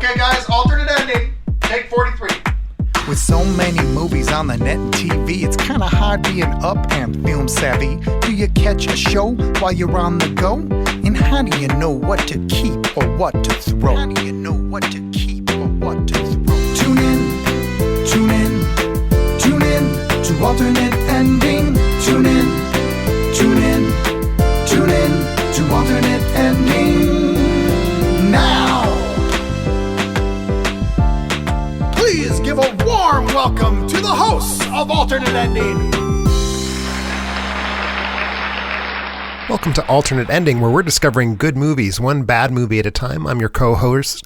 Okay, guys, alternate ending. Take 43. With so many movies on the net and TV, it's kind of hard being up and film savvy. Do you catch a show while you're on the go? And how do you know what to keep or what to throw? How do you know what to keep or what to throw? Tune in, tune in, tune in to alternate ending. Tune in, tune in, tune in to alternate ending. Now! Please give a warm welcome to the hosts of Alternate Ending. Welcome to Alternate Ending, where we're discovering good movies, one bad movie at a time. I'm your co-host,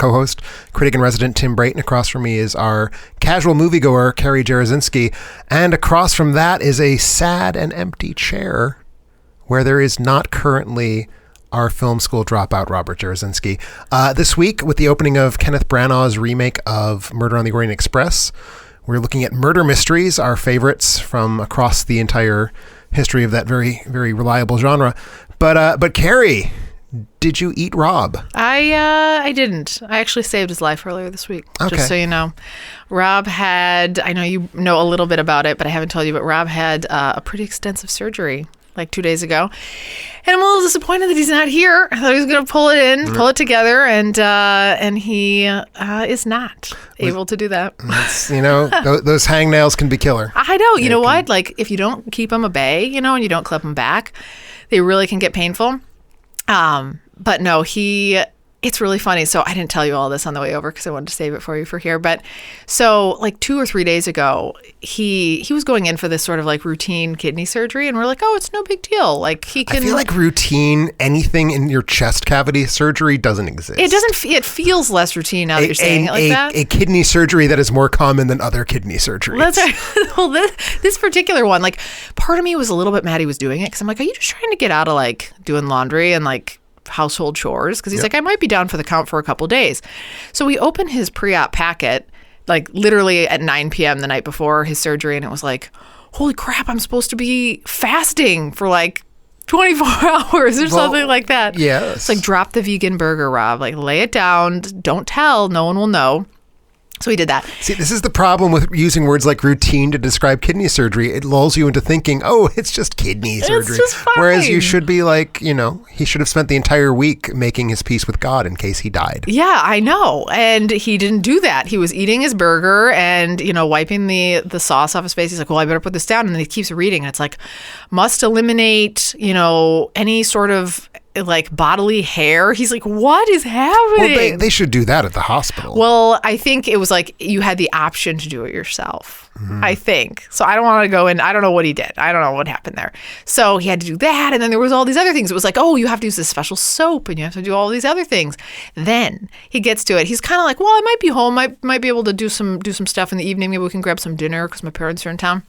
critic and resident Tim Brayton. Across from me is our casual moviegoer, Carrie Jarosinski. And across from that is a sad and empty chair where there is not currently our film school dropout, Robert Jarosinski. This week, with the opening of Kenneth Branagh's remake of Murder on the Orient Express, we're looking at murder mysteries, our favorites from across the entire history of that very, very reliable genre. But Carrie, did you eat Rob? I didn't. I actually saved his life earlier this week, just so you know. Rob had, I know you know a little bit about it, but I haven't told you, but Rob had a pretty extensive surgery like 2 days ago. And I'm a little disappointed that he's not here. I thought he was going to pull it together, and he is not able to do that. Those hangnails can be killer. I know. You know what? Like, if you don't keep them at bay, and you don't clip them back, they really can get painful. But no, it's really funny. So I didn't tell you all this on the way over because I wanted to save it for you for here. But so like 2 or 3 days ago, he was going in for this sort of like routine kidney surgery. And we're like, oh, it's no big deal. Like he can. I feel like routine, anything in your chest cavity surgery doesn't exist. It doesn't. It feels less routine now that you're saying it like that. A kidney surgery that is more common than other kidney surgeries. That's right. Well, this particular one, like part of me was a little bit mad he was doing it because I'm like, are you just trying to get out of like doing laundry and like household chores? Because he's like, I might be down for the count for a couple days. So we opened his pre-op packet like literally at 9 p.m. the night before his surgery, and it was like, holy crap, I'm supposed to be fasting for like 24 hours or something like that. Yes. It's like, drop the vegan burger, Rob. Like, lay it down. Don't tell. No one will know. So he did that. See, this is the problem with using words like routine to describe kidney surgery. It lulls you into thinking, oh, it's just kidney surgery. It's just fine. Whereas you should be like, he should have spent the entire week making his peace with God in case he died. Yeah, I know. And he didn't do that. He was eating his burger and, wiping the sauce off his face. He's like, well, I better put this down. And then he keeps reading. And it's like, must eliminate, any sort of like bodily hair. He's like, what is happening? Well, they should do that at the hospital. Well, I think it was like you had the option to do it yourself. I think. So I don't want to go in. I don't know what he did. I don't know what happened there. So he had to do that. And then there was all these other things. It was like, oh, you have to use this special soap and you have to do all these other things. Then he gets to it. He's kind of like, well, I might be home. I might be able to do some stuff in the evening. Maybe we can grab some dinner because my parents are in town.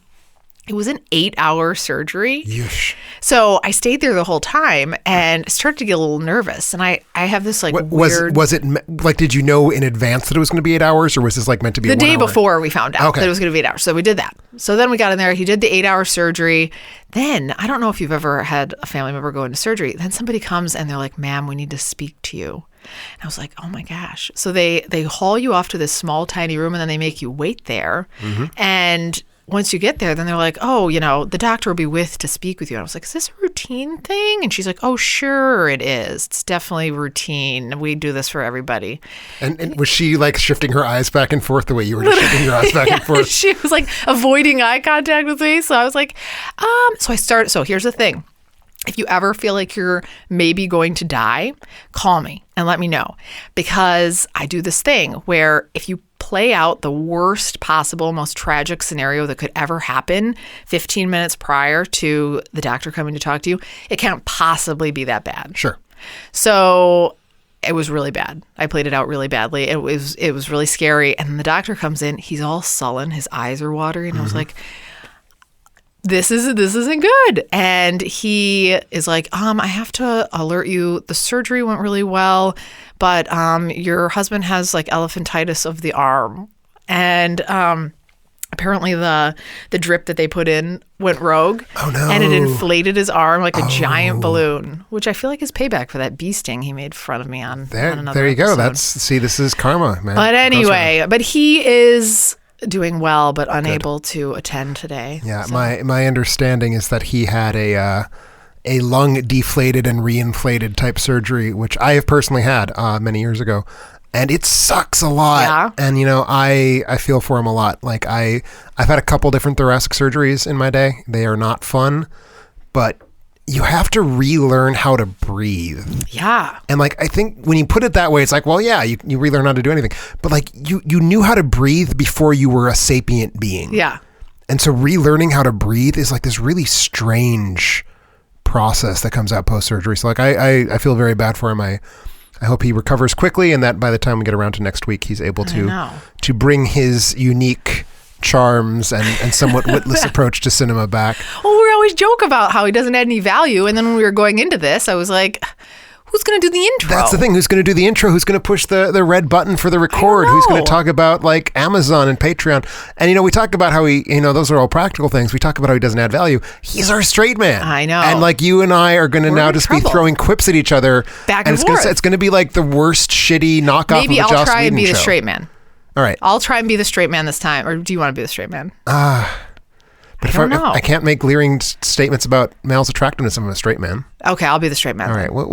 It was an 8-hour surgery. Yeesh. So I stayed there the whole time and started to get a little nervous. And I have this like weird... Was it like, did you know in advance that it was going to be 8 hours, or was this like meant to be the 1 day hour? Before we found out that it was going to be 8 hours. So we did that. So then we got in there. He did the 8-hour surgery. Then, I don't know if you've ever had a family member go into surgery. Then somebody comes and they're like, ma'am, we need to speak to you. And I was like, oh my gosh. So they haul you off to this small, tiny room and then they make you wait there. Mm-hmm. And once you get there, then they're like, oh, the doctor will be to speak with you. And I was like, is this a routine thing? And she's like, oh, sure it is. It's definitely routine. We do this for everybody. And was she like shifting her eyes back and forth the way you were just shifting your eyes back and forth? She was like avoiding eye contact with me. So I was like, so here's the thing. If you ever feel like you're maybe going to die, call me and let me know. Because I do this thing where if you play out the worst possible, most tragic scenario that could ever happen 15 minutes prior to the doctor coming to talk to you, it can't possibly be that bad. Sure. So it was really bad. I played it out really badly. It was really scary. And then the doctor comes in. He's all sullen. His eyes are watery. And I was like, this isn't good. And he is like, I have to alert you. The surgery went really well, but your husband has like elephantitis of the arm. And apparently the drip that they put in went rogue. Oh, no. And it inflated his arm like a giant balloon, which I feel like is payback for that bee sting he made fun of me on another There you episode. go. This is karma, man. But anyway, but he is doing well, but unable to attend today. Yeah, so. my understanding is that he had a lung deflated and reinflated type surgery, which I have personally had many years ago. And it sucks a lot. Yeah. And, I feel for him a lot. Like, I've had a couple different thoracic surgeries in my day. They are not fun, but you have to relearn how to breathe. Yeah. And, like, I think when you put it that way, it's like, well, yeah, you relearn how to do anything. But, like, you knew how to breathe before you were a sapient being. Yeah. And so relearning how to breathe is, like, this really strange process that comes out post-surgery. So, like, I feel very bad for him. I hope he recovers quickly, and that by the time we get around to next week, he's able to bring his unique charms and somewhat witless approach to cinema back. Well, we always joke about how he doesn't add any value, and then when we were going into this, I was like, who's going to do the intro? That's the thing. Who's going to do the intro? Who's going to push the red button for the record? Who's going to talk about like Amazon and Patreon? And, we talk about how he, those are all practical things. We talk about how he doesn't add value. He's our straight man. I know. And like you and I are going to now just be throwing quips at each other. Back and forth. forth. It's going to be like the worst shitty knockoff Maybe of a Joss I'll try and Whedon be the show. straight man. All right. I'll try and be the straight man this time. Or do you want to be the straight man? But I don't know. I can't make leering statements about male's attractiveness. I'm a straight man. Okay, I'll be the straight man. All right, we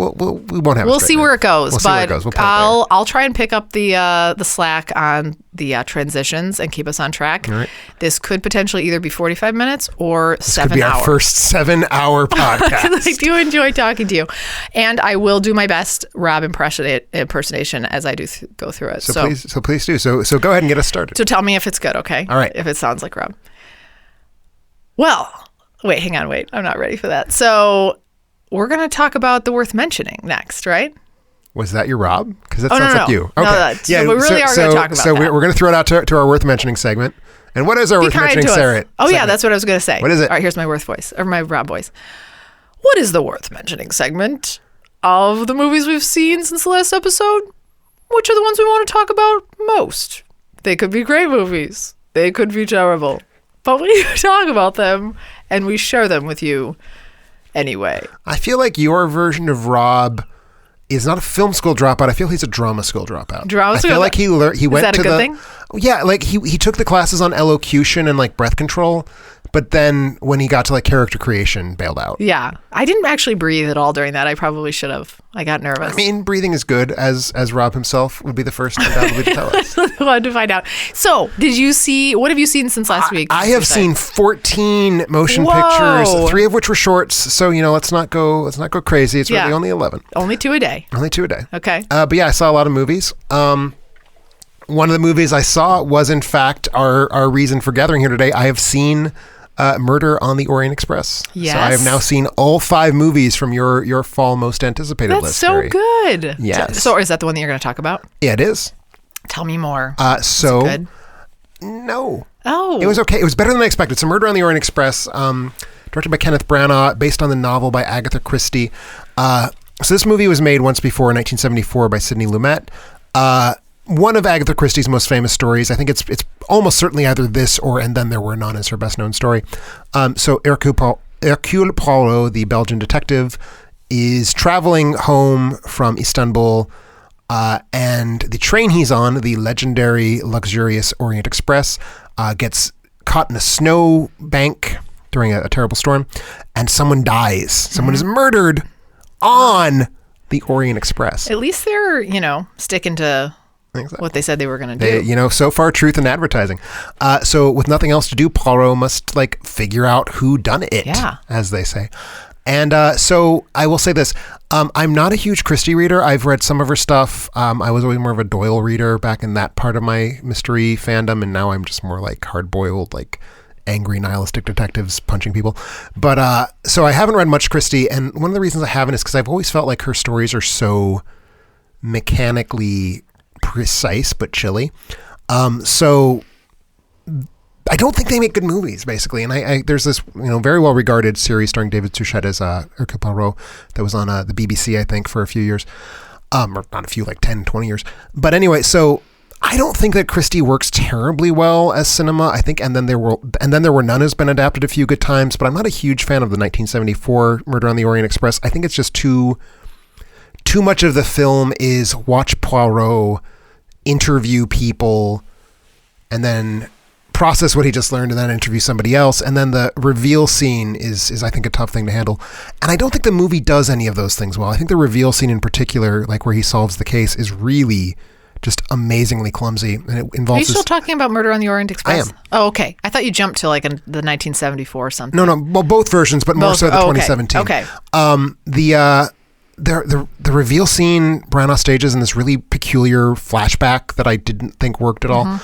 won't have. We'll see where it goes. We'll see where it goes. We'll play it I'll try and pick up the slack on the transitions and keep us on track. All right. This could potentially either be 45 minutes or 7 could be hours. our first 7-hour podcast. I do enjoy talking to you, and I will do my best Rob impersonation as I do go through it. So please do. So go ahead and get us started. So tell me if it's good, okay? All right. If it sounds like Rob. Well, hang on, I'm not ready for that. So we're going to talk about the worth mentioning next, right? Was that your Rob? Because that Oh, sounds no. like you. No, Okay. so we really are going to talk about So that. we're going to throw it out to our worth mentioning segment. And what is our worth mentioning, Sarah? Oh, yeah, that's what I was going to say. What is it? All right, here's my worth voice, or my Rob voice. What is the worth mentioning segment of the movies we've seen since the last episode? Which are the ones we want to talk about most? They could be great movies. They could be terrible. But we talk about them, and we share them with you anyway. I feel like your version of Rob is not a film school dropout. I feel he's a drama school dropout. Drama school? I feel like he went to the... Is that a good thing? Yeah, like he took the classes on elocution and like breath control, but then when he got to like character creation, bailed out. Yeah. I didn't actually breathe at all during that. I probably should have. I got nervous. I mean, breathing is good, as Rob himself would be the first undoubtedly to tell us. I wanted to find out. So, what have you seen since last week? I have seen 14 motion Whoa. pictures, 3 of which were shorts. So, let's not go crazy. It's really only 11. Only 2 a day. Only 2 a day. Okay. But yeah, I saw a lot of movies. One of the movies I saw was, in fact, our reason for gathering here today. I have seen Murder on the Orient Express. Yes. So I have now seen all 5 movies from your fall most anticipated That's list. so Carrie. good. Yes. So is that the one that you're going to talk about? Yeah, it is. Tell me more. So Is it good? No. Oh. It was okay. It was better than I expected. So Murder on the Orient Express, directed by Kenneth Branagh, based on the novel by Agatha Christie. So this movie was made once before in 1974 by Sidney Lumet. One of Agatha Christie's most famous stories. I think it's almost certainly either this or And Then There Were None is her best known story. So Hercule Poirot, the Belgian detective, is traveling home from Istanbul, and the train he's on, the legendary luxurious Orient Express, gets caught in a snow bank during a terrible storm, and someone dies. Someone is murdered on the Orient Express. At least they're, sticking to Exactly. what they said they were going to do. So far, truth in advertising. So with nothing else to do, Poirot must figure out who done it, as they say. And so I will say this. I'm not a huge Christie reader. I've read some of her stuff. I was always more of a Doyle reader back in that part of my mystery fandom. And now I'm just more hard-boiled, angry nihilistic detectives punching people. But so I haven't read much Christie. And one of the reasons I haven't is because I've always felt like her stories are so mechanically precise but chilly. So I don't think they make good movies, basically. And I there's this very well regarded series starring David Suchet as Hercule Poirot that was on the BBC, I think, for a few years, or not a few, 10, 20 years. But anyway, so I don't think that Christie works terribly well as cinema. I think, and then there were none has been adapted a few good times, but I'm not a huge fan of the 1974 Murder on the Orient Express. I think it's just too much of the film is watch Poirot interview people and then process what he just learned and then interview somebody else. And then the reveal scene is I think a tough thing to handle. And I don't think the movie does any of those things well. I think the reveal scene in particular, like where he solves the case, is really just amazingly clumsy. And it involves... Are you still talking about Murder on the Orient Express? I am. Oh, okay. I thought you jumped to like the 1974 or something. No. Well, both versions, but more so the 2017. Okay. The reveal scene Branagh stages in this really peculiar flashback that I didn't think worked at all.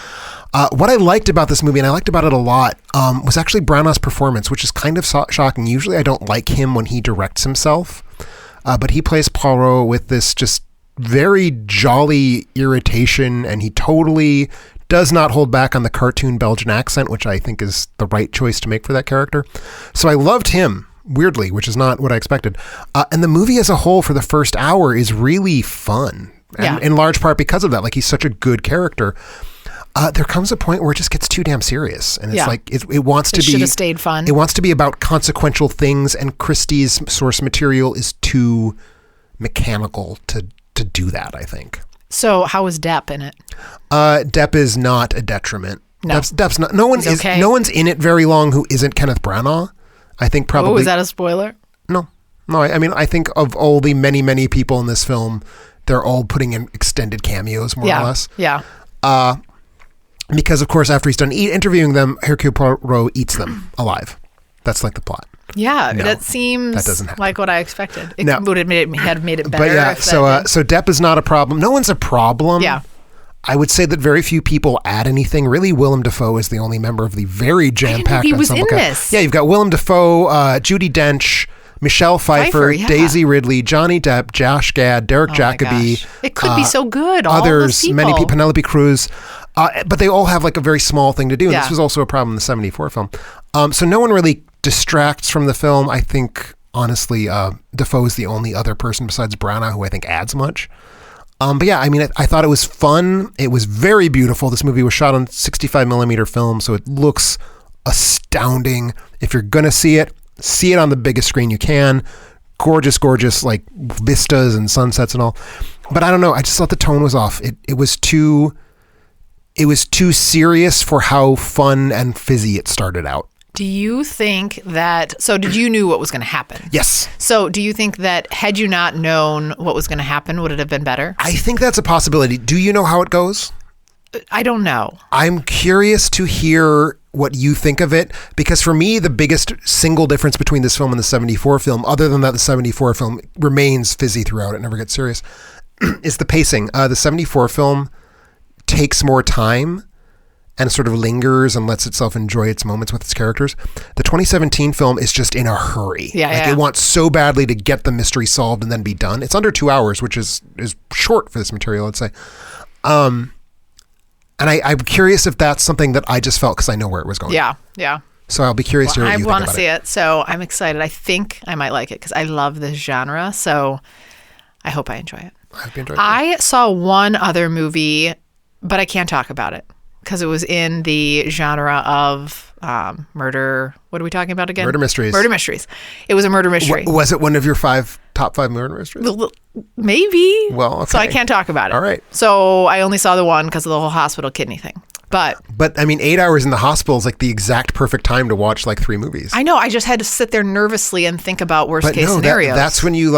What I liked about this movie, and I liked about it a lot, was actually Branagh's performance, which is kind of shocking. Usually I don't like him when he directs himself, but he plays Poirot with this just very jolly irritation, and he totally does not hold back on the cartoon Belgian accent, which I think is the right choice to make for that character. So I loved him, weirdly, which is not what I expected. And the movie as a whole for the first hour is really fun, and in large part because of that. Like, he's such a good character. There comes a point where it just gets too damn serious, and it's like it wants to be. Should have stayed fun. It wants to be about consequential things, and Christie's source material is too mechanical to do that, I think. So how was Depp in it? Depp is not a detriment. No. Depp's not. No one is. Okay. No one's in it very long who isn't Kenneth Branagh. I think probably. Oh, is that a spoiler? No. I mean, I think of all the many people in this film, they're all putting in extended cameos, more or less. Yeah. Because, of course, after he's done interviewing them, Hercule Poirot eats them alive. That's like the plot. Yeah, No, that seems that doesn't happen. like what I expected. It No. would have made it better. But yeah, if so that so Depp is not a problem. No one's a problem. Yeah. I would say that very few people add anything. Really, Willem Dafoe is the only member of the very jam-packed he was ensemble in cast. this. Yeah, you've got Willem Dafoe, Judi Dench, Michelle Pfeiffer, yeah. Daisy Ridley, Johnny Depp, Josh Gad, Derek Oh my Jacobi. gosh. It could be so good. All Others, those people. many people, Penelope Cruz. But they all have like a very small thing to do. And Yeah. this was also a problem in the 74 film. So no one really distracts from the film. I think, honestly, Dafoe is the only other person besides Branagh who I think adds much. But yeah, I mean, I thought it was fun. It was very beautiful. This movie was shot on 65 millimeter film, so it looks astounding. If you're going to see it on the biggest screen you can. Gorgeous, like vistas and sunsets and all. But I don't know. I just thought the tone was off. It was too serious for how fun and fizzy it started out. Do you think that... So did you knew what was going to happen? Yes. So do you think that had you not known what was going to happen, would it have been better? I think that's a possibility. Do you know how it goes? I don't know. I'm curious to hear what you think of it, because for me, the biggest single difference between this film and the 74 film, other than that the 74 film remains fizzy throughout, it never gets serious, is the pacing. The 74 film takes more time and sort of lingers and lets itself enjoy its moments with its characters. The 2017 film is just in a hurry. It wants so badly to get the mystery solved and then be done. It's under 2 hours, which is short for this material, I'd say. And I'm curious if that's something that I just felt because I know where it was going. Yeah. So I'll be curious to hear what you think about it. I want to see it, so I'm excited. I think I might like it because I love this genre, so I hope I enjoy it. I've been enjoying it. I saw one other movie, but I can't talk about it because it was in the genre of murder. What are we talking about again? Murder mysteries. Murder mysteries. It was a murder mystery. Was it one of your top five murder mysteries? Maybe. Well, okay. So I can't talk about it. All right. So I only saw the one because of the whole hospital kidney thing. But I mean, 8 hours in the hospital is like the exact perfect time to watch like 3 movies. I know. I just had to sit there nervously and think about worst case scenarios. That's when you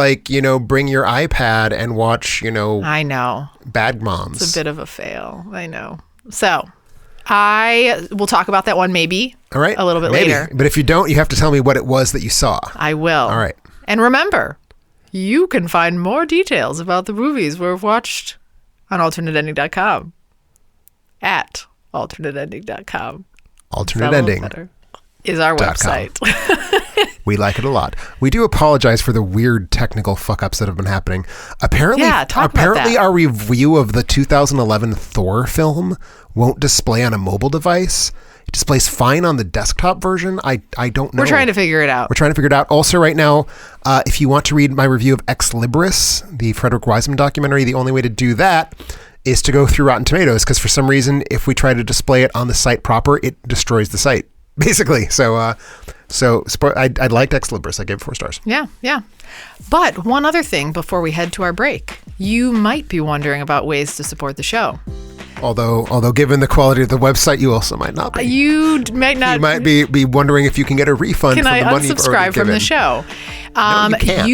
bring your iPad and watch, I know. Bad Moms. It's a bit of a fail. I know. So I will talk about that one maybe. All right. A little bit later. But if you don't, you have to tell me what it was that you saw. I will. All right. And remember, you can find more details about the movies we've watched on alternateending.com at alternateending.com. Alternate Ending is our website. We like it a lot. We do apologize for the weird technical fuck-ups that have been happening. Apparently our review of the 2011 Thor film won't display on a mobile device. It displays fine on the desktop version. I don't know. We're trying to figure it out. Also, right now, if you want to read my review of Ex Libris, the Frederick Wiseman documentary, the only way to do that is to go through Rotten Tomatoes, because for some reason, if we try to display it on the site proper, it destroys the site, basically. So I liked Ex Libris. I gave it 4 stars. Yeah. But one other thing before we head to our break. You might be wondering about ways to support the show. Although given the quality of the website, you also might not be. You might not. You might be wondering if you can get a refund from the money you've already given. Can I unsubscribe from the show? No, you can't.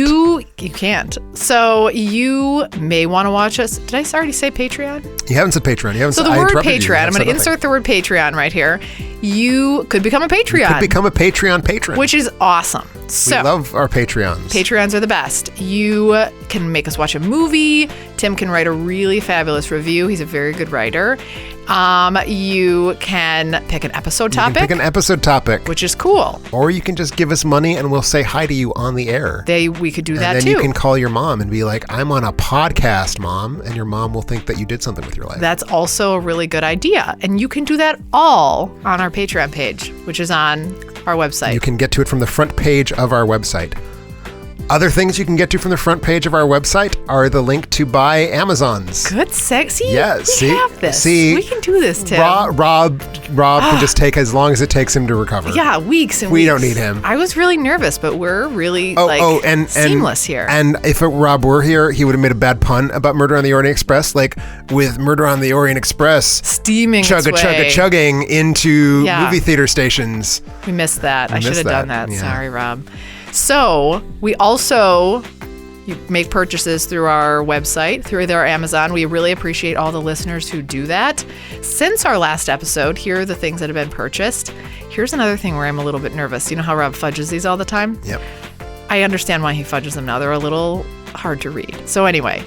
You can't. So you may want to watch us. Did I already say Patreon? You haven't said Patreon. You haven't so said the word Patreon. I'm going to insert the word Patreon right here. You could become a Patreon. You could become a Patreon patron. Which is awesome. So, we love our Patreons. Patreons are the best. You can make us watch a movie. Tim can write a really fabulous review. He's a very good writer. You can pick an episode topic. Which is cool. Or you can just give us money and we'll say hi to you on the air. We could do that too. And then you can call your mom and be like, I'm on a podcast, Mom. And your mom will think that you did something with your life. That's also a really good idea. And you can do that all on our Patreon page, which is on our website. You can get to it from the front page of our website. Other things you can get to from the front page of our website are the link to buy Amazons. Good sexy. Yeah, we have this. We can do this, Tim. Rob can just take as long as it takes him to recover. Yeah, weeks and we weeks. Don't need him. I was really nervous, but we're really seamless here. And if Rob were here, he would have made a bad pun about Murder on the Orient Express, like with Murder on the Orient Express steaming chugging into movie theater stations. We missed that. I should have done that. Yeah. Sorry, Rob. So we also make purchases through our website, through our Amazon. We really appreciate all the listeners who do that. Since our last episode, here are the things that have been purchased. Here's another thing where I'm a little bit nervous. You know how Rob fudges these all the time? Yep. I understand why he fudges them now. They're a little hard to read. So anyway,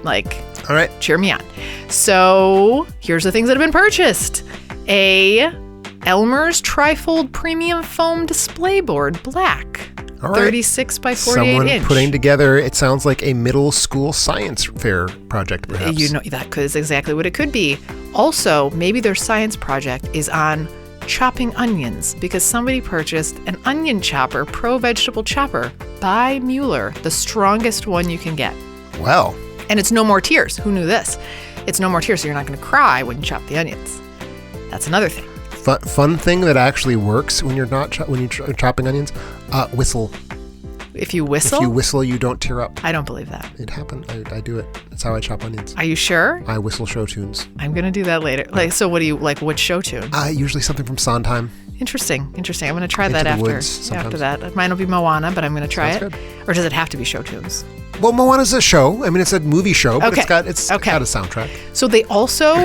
all right, cheer me on. So here's the things that have been purchased. A Elmer's Trifold Premium Foam Display Board, black. All right. 36 by 48 Someone inch. Putting together, it sounds like a middle school science fair project, perhaps. You know, that is exactly what it could be. Also, maybe their science project is on chopping onions, because somebody purchased an onion chopper, pro vegetable chopper by Mueller, the strongest one you can get. Well. And it's no more tears. Who knew this? It's no more tears, so you're not going to cry when you chop the onions. That's another thing. Fun thing that actually works when you're not chopping onions. Whistle. If you whistle? If you whistle, you don't tear up. I don't believe that. It happened. I do it. That's how I chop onions. Are you sure? I whistle show tunes. I'm gonna do that later. So what do you like? Which show tune? Usually something from Sondheim. Interesting. I'm gonna try that after that. Mine will be Moana, but I'm gonna try it. Good. Or does it have to be show tunes? Well, Moana's a show. I mean, it's a movie show, but it's got a soundtrack. So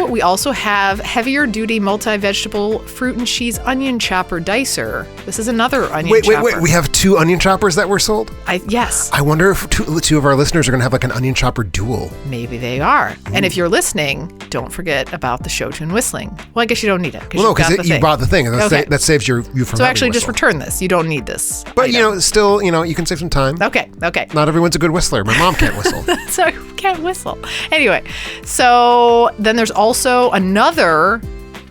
we also have heavier duty multi-vegetable fruit and cheese onion chopper dicer. This is another onion chopper. Wait. We have 2 onion choppers that were sold? Yes. I wonder if two of our listeners are going to have like an onion chopper duel. Maybe they are. Ooh. And if you're listening, don't forget about the show tune whistling. Well, I guess you don't need it. Well, no, because you bought the thing. And that saves you from So actually just return this. You don't need this. But, still, you can save some time. Okay. Not everyone's a good whistler. My mom can't whistle. So can't whistle. Anyway, so then there's also another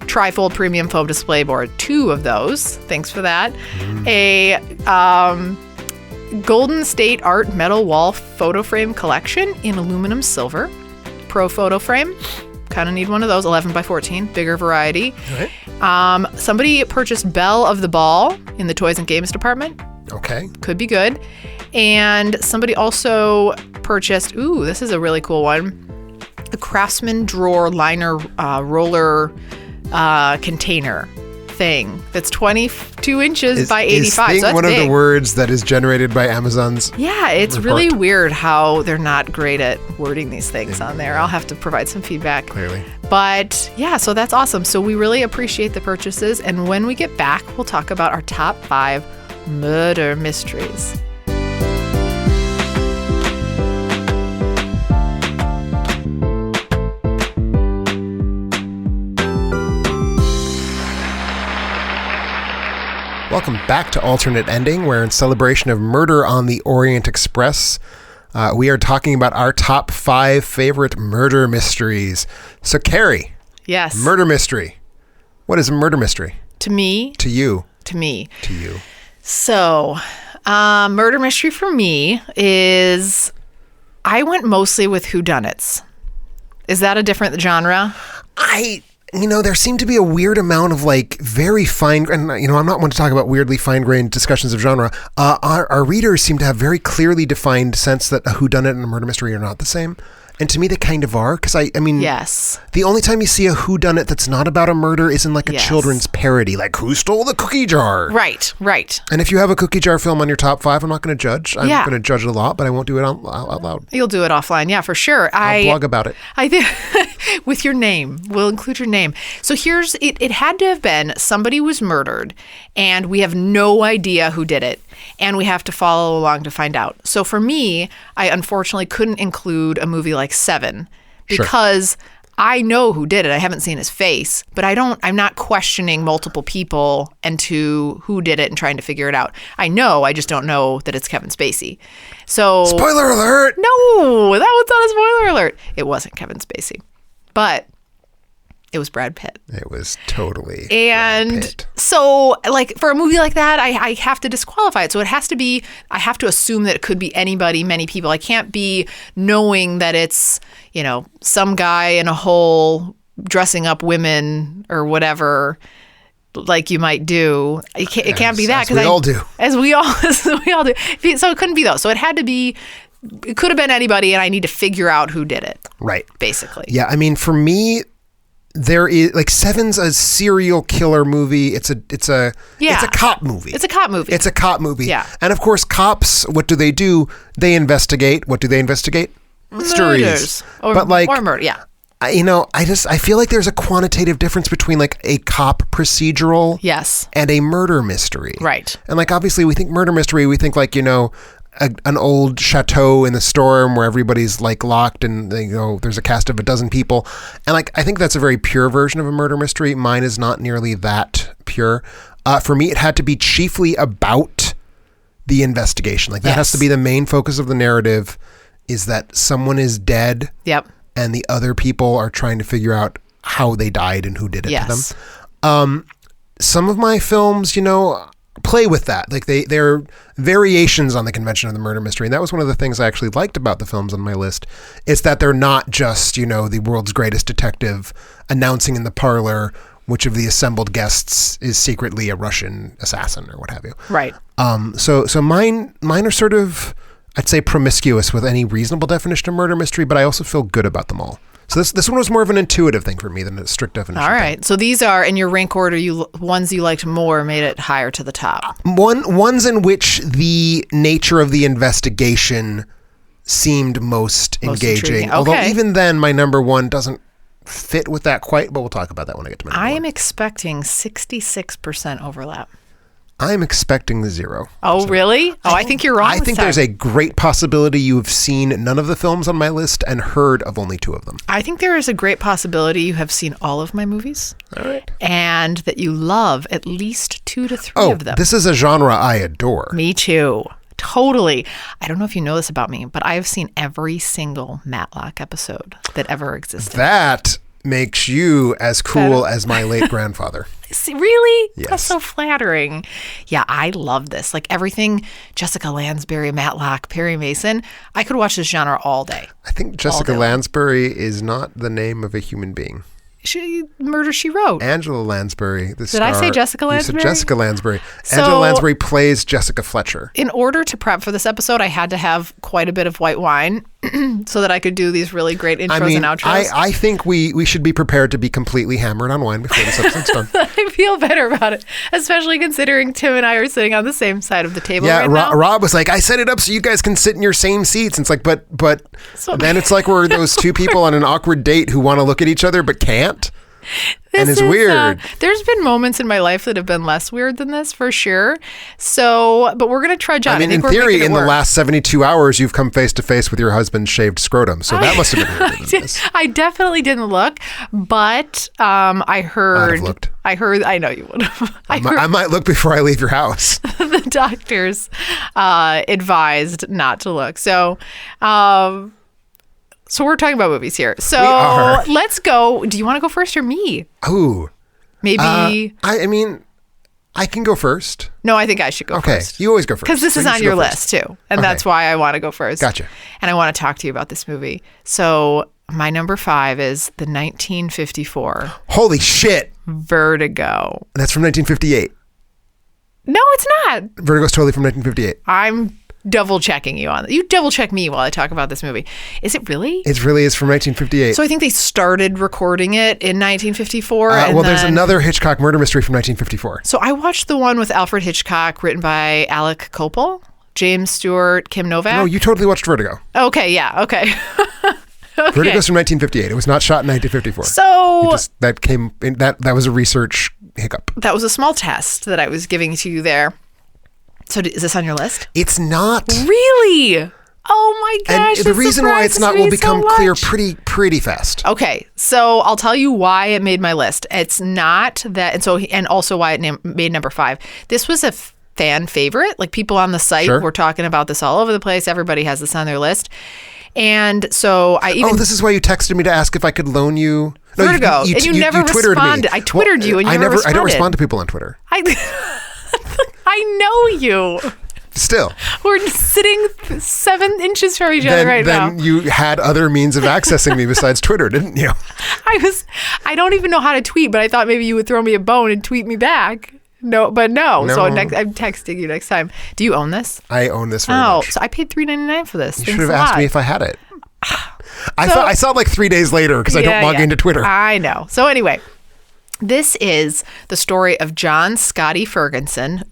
trifold premium foam display board. 2 of those. Thanks for that. A Golden State Art metal wall photo frame collection in aluminum silver. Pro photo frame. Kind of need one of those. 11 by 14. Bigger variety. All right. Somebody purchased Belle of the Ball in the toys and games department. Okay. Could be good. And somebody also purchased, this is a really cool one, the Craftsman drawer liner roller container thing that's 22 inches by 85. Is so that's one big. Of the words that is generated by Amazon's it's report. really weird how they're not great at wording these things on there. I'll have to provide some feedback. Clearly. But yeah, so that's awesome. So we really appreciate the purchases. And when we get back, we'll talk about our top 5 murder mysteries. Welcome back to Alternate Ending, where in celebration of Murder on the Orient Express, we are talking about our top 5 favorite murder mysteries. So, Carrie. Yes. Murder mystery. What is a murder mystery? To me. To you. To me. To you. So, murder mystery for me is, I went mostly with whodunnits. Is that a different genre? There seemed to be a weird amount of like very fine, and I'm not one to talk about weirdly fine-grained discussions of genre. Our readers seem to have very clearly defined sense that a whodunit and a murder mystery are not the same. And to me, they kind of are, because yes. The only time you see a whodunit that's not about a murder is in like a children's parody, like Who Stole the Cookie Jar? Right. And if you have a cookie jar film on your top 5, I'm not going to judge. I'm going to judge it a lot, but I won't do it out loud. You'll do it offline, yeah, for sure. I'll blog about it. I think with your name, we'll include your name. So here's it. It had to have been somebody was murdered, and we have no idea who did it. And we have to follow along to find out. So for me, I unfortunately couldn't include a movie like Seven because I know who did it. I haven't seen his face, but I'm not questioning multiple people and who did it and trying to figure it out. I just don't know that it's Kevin Spacey. So spoiler alert! No, that was not a spoiler alert. It wasn't Kevin Spacey, but it was Brad Pitt. It was totally and Brad Pitt. So like for a movie like that, I have to disqualify it. So it has to be, I have to assume that it could be anybody, many people. I can't be knowing that it's, some guy in a hole dressing up women or whatever like you might do. It can't be that. As we all do. As we all do. So it couldn't be those. So it had to be, it could have been anybody, and I need to figure out who did it. Right. Basically. Yeah. For me, there is like Seven's a serial killer movie. It's a cop movie. It's a cop movie. It's a cop movie. Yeah. And of course, cops, what do? They investigate. What do they investigate? Mysteries. Murders. Or murder. Yeah. I feel like there's a quantitative difference between like a cop procedural and a murder mystery. Right. And like obviously we think murder mystery, we think like, an old chateau in the storm where everybody's like locked and there's a cast of a dozen people. And like, I think that's a very pure version of a murder mystery. Mine is not nearly that pure. For me, it had to be chiefly about the investigation. Like that has to be the main focus of the narrative, is that someone is dead. Yep. And the other people are trying to figure out how they died and who did it to them. Some of my films, play with that. Like they're variations on the convention of the murder mystery. And that was one of the things I actually liked about the films on my list. It's that they're not just, the world's greatest detective announcing in the parlor which of the assembled guests is secretly a Russian assassin or what have you. Right. So mine are sort of, I'd say, promiscuous with any reasonable definition of murder mystery, but I also feel good about them all. So this one was more of an intuitive thing for me than a strict definition. All right. So these are, in your rank order, ones you liked more made it higher to the top. Ones in which the nature of the investigation seemed most engaging. Okay. Although even then, my number one doesn't fit with that quite, but we'll talk about that when I get to my number one. I am expecting 66% overlap. I'm expecting 0. Oh, really? I think you're wrong. I think there's a great possibility you've seen none of the films on my list and heard of only 2 of them. I think there is a great possibility you have seen all of my movies. All right. And that you love at least 2 to 3 of them. This is a genre I adore. Me too. Totally. I don't know if you know this about me, but I have seen every single Matlock episode that ever existed. That makes you as cool as my late grandfather. Really? Yes. That's so flattering. Yeah, I love this. Like everything Jessica Lansbury, Matlock, Perry Mason. I could watch this genre all day. I think Jessica Lansbury is not the name of a human being. Murder, She Wrote. Angela Lansbury. Did I say Jessica Lansbury? You said Jessica Lansbury. So, Angela Lansbury plays Jessica Fletcher. In order to prep for this episode, I had to have quite a bit of white wine so that I could do these really great intros and outros. I think we should be prepared to be completely hammered on wine before this episode's done. I feel better about it, especially considering Tim and I are sitting on the same side of the table right now. Rob was like, I set it up so you guys can sit in your same seats. And it's like, but then it's like we're those 2 people on an awkward date who want to look at each other but can't. And it's weird. There's been moments in my life that have been less weird than this, for sure. So, but we're going to trudge on. I mean, in theory, in the last 72 hours, you've come face to face with your husband's shaved scrotum. So that must have been weirder than this. I definitely didn't look, but I heard. I'd have looked. I know you would have. I might look before I leave your house. The doctors advised not to look. So we're talking about movies here. So let's go. Do you want to go first or me? Ooh. Maybe. I can go first. No, I think I should go first. Okay, you always go first. Because this is on your list too. And that's why I want to go first. Gotcha. And I want to talk to you about this movie. So 5. number 5 is the 1954 Holy shit. Vertigo. That's from 1958. No, it's not. Vertigo's totally from 1958. I'm double checking you on that. You double check me while I talk about this movie. Is it really? It really is from 1958. So I think they started recording it in 1954. There's another Hitchcock murder mystery from 1954. So I watched the one with Alfred Hitchcock, written by Alec Copel, James Stewart, Kim Novak. No, you totally watched Vertigo. Okay, yeah, okay. Okay. Vertigo's from 1958. It was not shot in 1954. So that was a research hiccup. That was a small test that I was giving to you there. So is this on your list? It's not. Really? Oh my gosh! And the reason why it's not will become clear pretty fast. Okay, so I'll tell you why it made my list. It's not that, and also why it made number 5. This was a fan favorite. Like, people on the site were talking about this all over the place. Everybody has this on their list. And so I even... Oh, this is why you texted me to ask if I could loan you... No, Vertigo. And you never responded. I Twittered you and you never responded. I don't respond to people on Twitter. I know you. Still. We're sitting 7 inches from each other right now. Then you had other means of accessing me besides Twitter, didn't you? I don't even know how to tweet, but I thought maybe you would throw me a bone and tweet me back. No. So I'm texting you next time. Do you own this? I own this very much. So I paid $3.99 for this. You should have asked me if I had it. I saw it like 3 days later because I don't log into Twitter. I know. So anyway, this is the story of John Scotty Ferguson,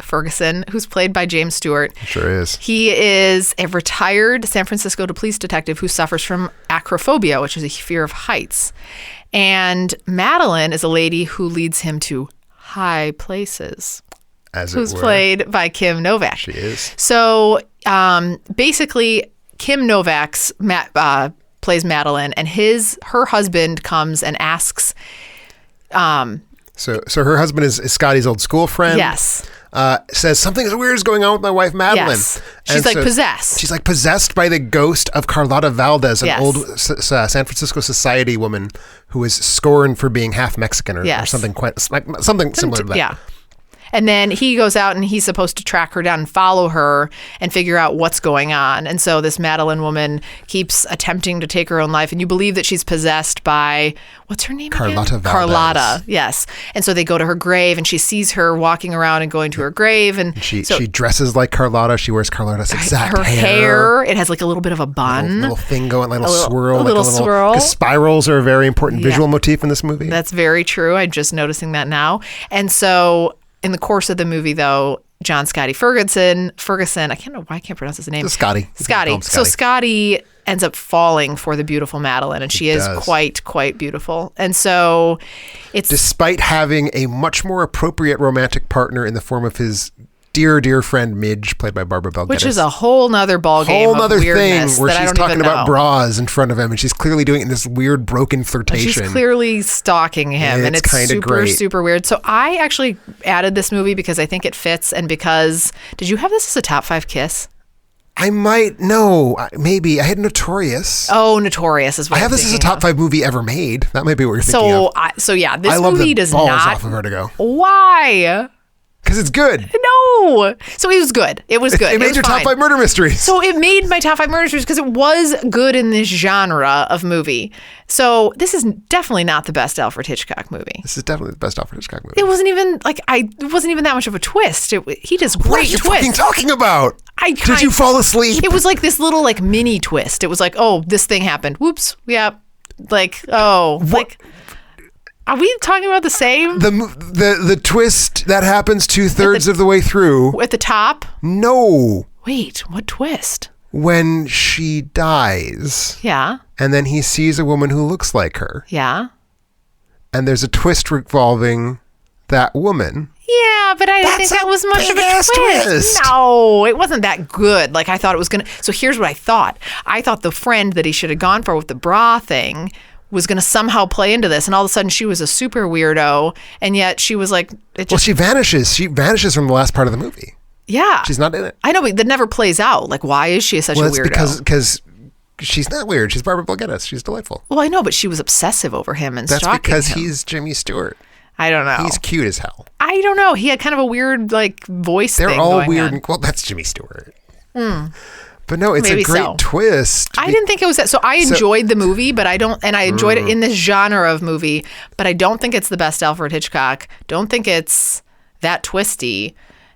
who's played by James Stewart. Sure is. He is a retired San Francisco police detective who suffers from acrophobia, which is a fear of heights. And Madeline is a lady who leads him to high places. Who's played by Kim Novak. She is. So basically, Kim Novak's plays Madeline, and her husband comes and asks. So her husband is Scotty's old school friend. Yes. Says something weird is going on with my wife Madeline. Yes. She's possessed. She's like possessed by the ghost of Carlotta Valdez, an old San Francisco society woman who is scorned for being half Mexican or something something similar to that. Yeah. And then he goes out and he's supposed to track her down and follow her and figure out what's going on. And so this Madeline woman keeps attempting to take her own life. And you believe that she's possessed by, what's her name Carlotta again? Valdez. Carlotta, yes. And so they go to her grave and she sees her walking around and going to her grave. And she dresses like Carlotta. She wears Carlotta's exact her hair. It has like a little bit of a bun. A little thing going, like a little swirl. A little swirl. Because spirals are a very important visual motif in this movie. That's very true. I'm just noticing that now. And so... in the course of the movie, though, John Scotty Ferguson, I can't know why I can't pronounce his name. Scotty. So Scotty ends up falling for the beautiful Madeline, and she is quite beautiful. And so it's... despite having a much more appropriate romantic partner in the form of his dear friend Midge, played by Barbara Bel Geddes. Which is a whole nother ballgame of weirdness thing where that she's talking about bras in front of him, and she's clearly doing it in this weird broken flirtation. She's clearly stalking him, and it's super weird. So I actually added this movie because I think it fits, and because... did you have this as a top 5 kiss? I might. No, maybe. I had Notorious. Oh, Notorious is what I have this as a top 5 movie ever made. That might be what you're thinking of. This movie does not... I love the balls off of Vertigo. Why? Because it's good. No. So it was good. It was good. It made your top 5 murder mysteries. So it made my top 5 murder mysteries because it was good in this genre of movie. So this is definitely not the best Alfred Hitchcock movie. This is definitely the best Alfred Hitchcock movie. It wasn't even that much of a twist. He does great What are you fucking talking about? Did you fall asleep? It was like this little like mini twist. It was like, oh, this thing happened. Whoops. Yep. Like, oh. What? Like, are we talking about the same? The twist that happens 2/3 of the way through. At the top? No. Wait, what twist? When she dies. Yeah. And then he sees a woman who looks like her. Yeah. And there's a twist revolving that woman. Yeah, but I didn't think that was much of a twist. No, it wasn't that good. Like, I thought it was going to... So here's what I thought. I thought the friend that he should have gone for with the bra thing was going to somehow play into this, and all of a sudden she was a super weirdo, and yet she was like... she vanishes. She vanishes from the last part of the movie. Yeah. She's not in it. I know, but that never plays out. Like, why is she such a weirdo? Because she's not weird. She's Barbara Bel Geddes. She's delightful. Well, I know, but she was obsessive over him and stalking him. That's because he's Jimmy Stewart. I don't know. He's cute as hell. I don't know. He had kind of a weird, like, voice thing They're all going weird. on. Well, that's Jimmy Stewart. But no, it's Maybe a great so. twist. I didn't think it was that. So I enjoyed the movie, but I enjoyed it in this genre of movie, but I don't think it's the best Alfred Hitchcock. Don't think it's that twisty.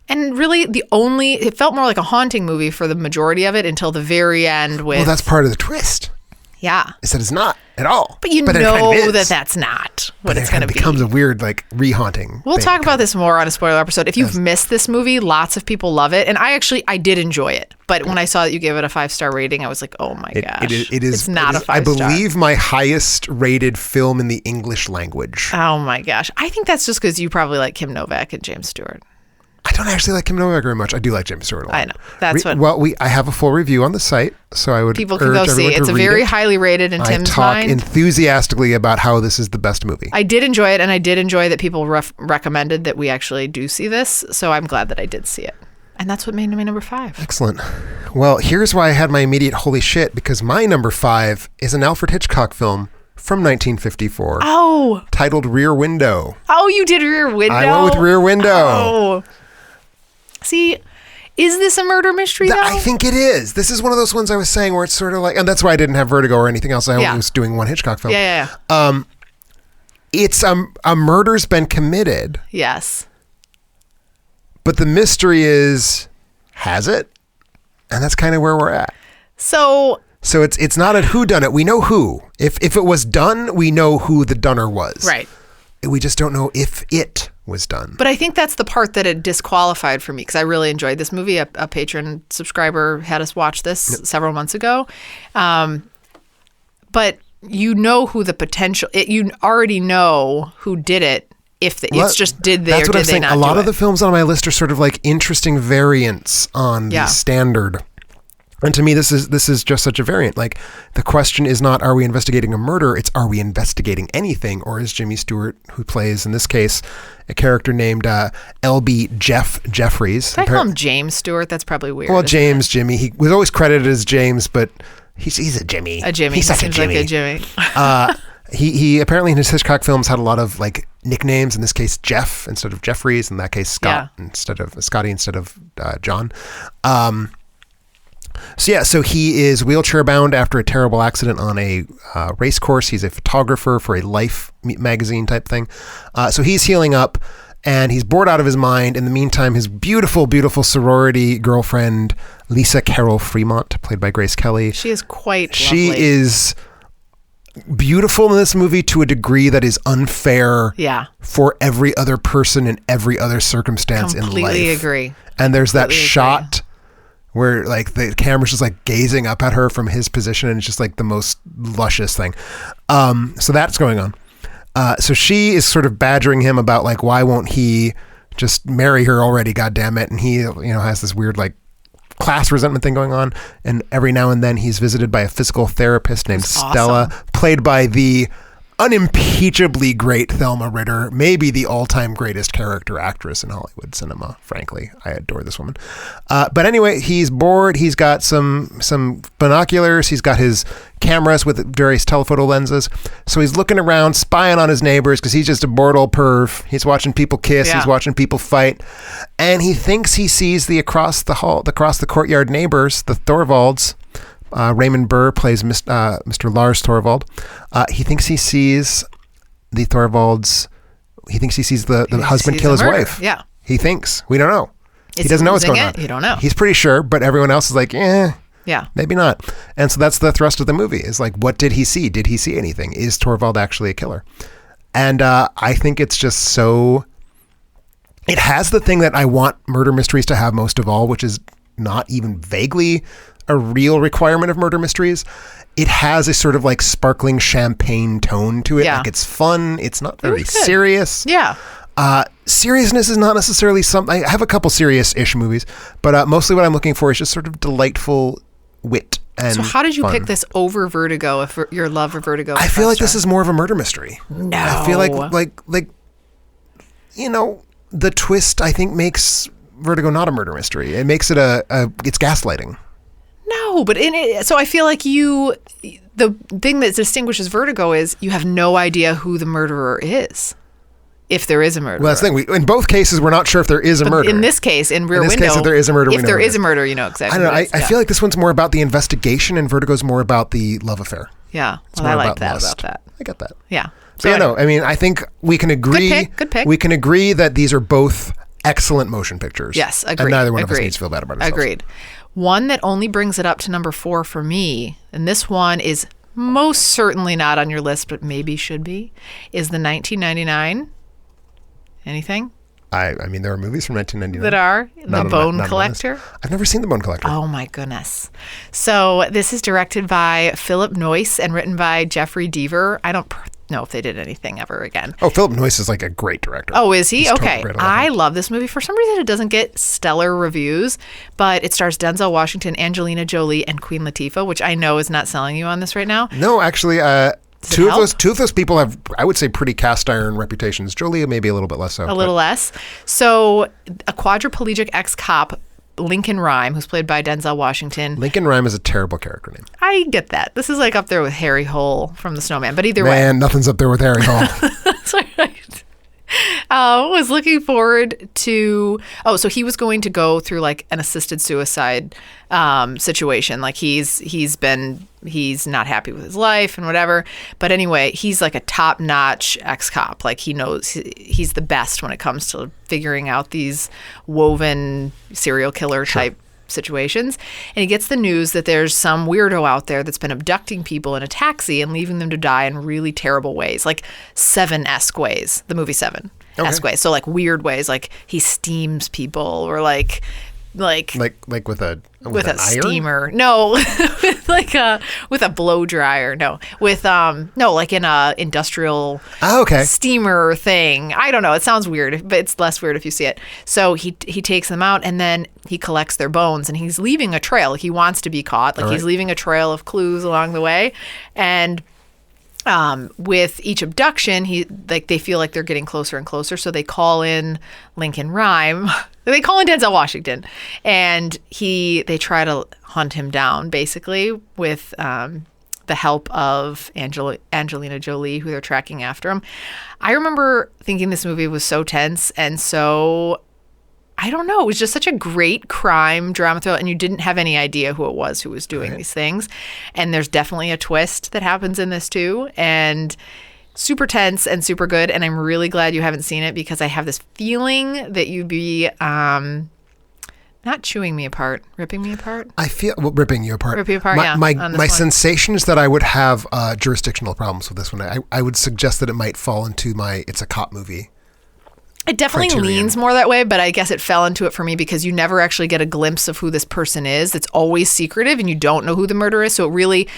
And really, it felt more like a haunting movie for the majority of it until the very end with... Well, that's part of the twist. Yeah. Is that it's not at all. But you it kind know of is. that that's not what it's going to be. It becomes a weird, like, re-haunting. We'll thing. talk about this more on a spoiler episode. If you've missed this movie, lots of people love it. And I did enjoy it. But when I saw that you gave it a 5-star rating, I was like, oh my gosh. It is. It's not a 5-star. I believe my highest rated film in the English language. Oh my gosh. I think that's just because you probably like Kim Novak and James Stewart. I don't actually like Kim Novak very much. I do like James Stewart a lot. I know. That's what... Well, I have a full review on the site, so I would people can go see. It's a very highly rated in Tim's mind. I talk enthusiastically about how this is the best movie. I did enjoy it, and I did enjoy that people recommended that we actually do see this, so I'm glad that I did see it. And that's what made me number 5. Excellent. Well, here's why I had my immediate holy shit, because my number 5 is an Alfred Hitchcock film from 1954. Oh! Titled Rear Window. Oh, you did Rear Window? I went with Rear Window. Oh. See, is this a murder mystery, though? I think it is. This is one of those ones I was saying where it's sort of like, and that's why I didn't have Vertigo or anything else. I was doing one Hitchcock film. Yeah. It's a murder's been committed. Yes. But the mystery is, has it? And that's kind of where we're at. So it's not a whodunit. We know who. If it was done, we know who the dunner was. Right. We just don't know if it was done. But I think that's the part that it disqualified for me, because I really enjoyed this movie. A patron subscriber had us watch this several months ago. But you know who the potential... you already know who did it. It's just did they or did they not do it. A lot of the films on my list are sort of like interesting variants on the standard. And to me, this is just such a variant. Like, the question is not, are we investigating a murder? It's, are we investigating anything? Or is Jimmy Stewart, who plays, in this case, a character named L.B. Jeffries. Did I call him James Stewart? That's probably weird. Well, James, Jimmy. He was always credited as James, but he's a Jimmy. A Jimmy. He's such a Jimmy. Like a Jimmy. He apparently in his Hitchcock films had a lot of like nicknames. In this case, Jeff instead of Jeffries. In that case, Scotty instead of John. So he is wheelchair bound after a terrible accident on a race course. He's a photographer for a Life magazine type thing. So he's healing up and he's bored out of his mind. In the meantime, his beautiful, beautiful sorority girlfriend, Lisa Carol Fremont, played by Grace Kelly. She is quite lovely. She is beautiful in this movie to a degree that is unfair for every other person in every other circumstance in life. Completely agree. And there's that shot where like the camera's just like gazing up at her from his position and it's just like the most luscious thing. So that's going on. So she is sort of badgering him about like, why won't he just marry her already? God damn it. And he, has this weird like class resentment thing going on. And every now and then he's visited by a physical therapist named Stella, played by the unimpeachably great Thelma Ritter, maybe the all-time greatest character actress in Hollywood cinema, frankly. I adore this woman. But anyway, he's bored. He's got some binoculars. He's got his cameras with various telephoto lenses. So he's looking around, spying on his neighbors because he's just a bored old perv. He's watching people kiss. He's watching people fight. And he thinks he sees across the courtyard neighbors, the Thorvalds. Raymond Burr plays Mr. Lars Thorvald. He thinks he sees the Thorvalds. He thinks he sees the husband kill his wife. Yeah. He thinks. We don't know. He doesn't know what's going on. You don't know. He's pretty sure, but everyone else is like, yeah, maybe not. And so that's the thrust of the movie is like, what did he see? Did he see anything? Is Thorvald actually a killer? And I think it's just so... It has the thing that I want murder mysteries to have most of all, which is not even vaguely a real requirement of murder mysteries. It has a sort of like sparkling champagne tone to it. Like it's fun. It's not very serious. Yeah. Seriousness is not necessarily something. I have a couple serious-ish movies, but mostly what I'm looking for is just sort of delightful wit and So how did you fun. pick this over Vertigo if your love for Vertigo? I feel like this is more of a murder mystery. No. I feel like the twist I think makes Vertigo not a murder mystery. It makes it it's gaslighting. No, but so I feel like the thing that distinguishes Vertigo is you have no idea who the murderer is. if there is a murder. Well, that's the thing. In both cases, we're not sure if there is a murder. In this case, in Rear in this Window, case, if there is a murder, if there is a murder, you know exactly. I don't know. what it is. I feel like this one's more about the investigation, and Vertigo's more about the love affair. Yeah, It's well, I more like that lust. about that. I get that. Yeah. So yeah, no, I mean, I think we can agree. Good pick. We can agree that these are both excellent motion pictures. Yes, agreed. And neither one of us needs to feel bad about ourselves. Agreed. One that only brings it up to number 4 for me, and this one is most certainly not on your list, but maybe should be, is the 1999. Anything? I mean, there are movies from 1999 that are The Bone Collector. I've never seen The Bone Collector. Oh my goodness. So this is directed by Philip Noyce and written by Jeffrey Deaver. I don't know if they did anything ever again. Oh, Philip Noyce is like a great director. Oh, is he? He's totally Okay. great. I love this movie. For some reason, it doesn't get stellar reviews, but it stars Denzel Washington, Angelina Jolie, and Queen Latifah, which I know is not selling you on this right now. No, actually, two help? of those people have, I would say, pretty cast iron reputations. Jolie maybe a little bit less so. A little less. So a quadriplegic ex-cop, Lincoln Rhyme, who's played by Denzel Washington. Lincoln Rhyme is a terrible character name. I get that. This is like up there with Harry Hole from The Snowman, but either way. Man, nothing's up there with Harry Hole. That's right. Was looking forward to. Oh, so he was going to go through like an assisted suicide situation. Like he's not happy with his life and whatever. But anyway, he's like a top-notch ex-cop. Like he knows he's the best when it comes to figuring out these woven serial killer type situations. And he gets the news that there's some weirdo out there that's been abducting people in a taxi and leaving them to die in really terrible ways, like Seven-esque ways, the movie Seven-esque ways. So like weird ways, like he steams people or like with a iron? Steamer. No, with a blow dryer. No, with like in a industrial steamer thing. I don't know. It sounds weird, but it's less weird if you see it. So he takes them out and then he collects their bones and he's leaving a trail. He wants to be caught. Like he's leaving a trail of clues along the way. And with each abduction, they feel like they're getting closer and closer. So they call in Lincoln Rhyme. They call in Denzel Washington, and they try to hunt him down, basically, with the help of Angelina Jolie, who they're tracking after him. I remember thinking this movie was so tense, and so, I don't know, it was just such a great crime drama thriller, and you didn't have any idea who it was who was doing these things. And there's definitely a twist that happens in this, too, and super tense and super good, and I'm really glad you haven't seen it because I have this feeling that you'd be not chewing me apart, ripping me apart. I feel ripping you apart. Rip you apart, My sensation is that I would have jurisdictional problems with this one. I would suggest that it might fall into it's a cop movie. It definitely leans more that way, but I guess it fell into it for me because you never actually get a glimpse of who this person is. It's always secretive and you don't know who the murderer is. So it really,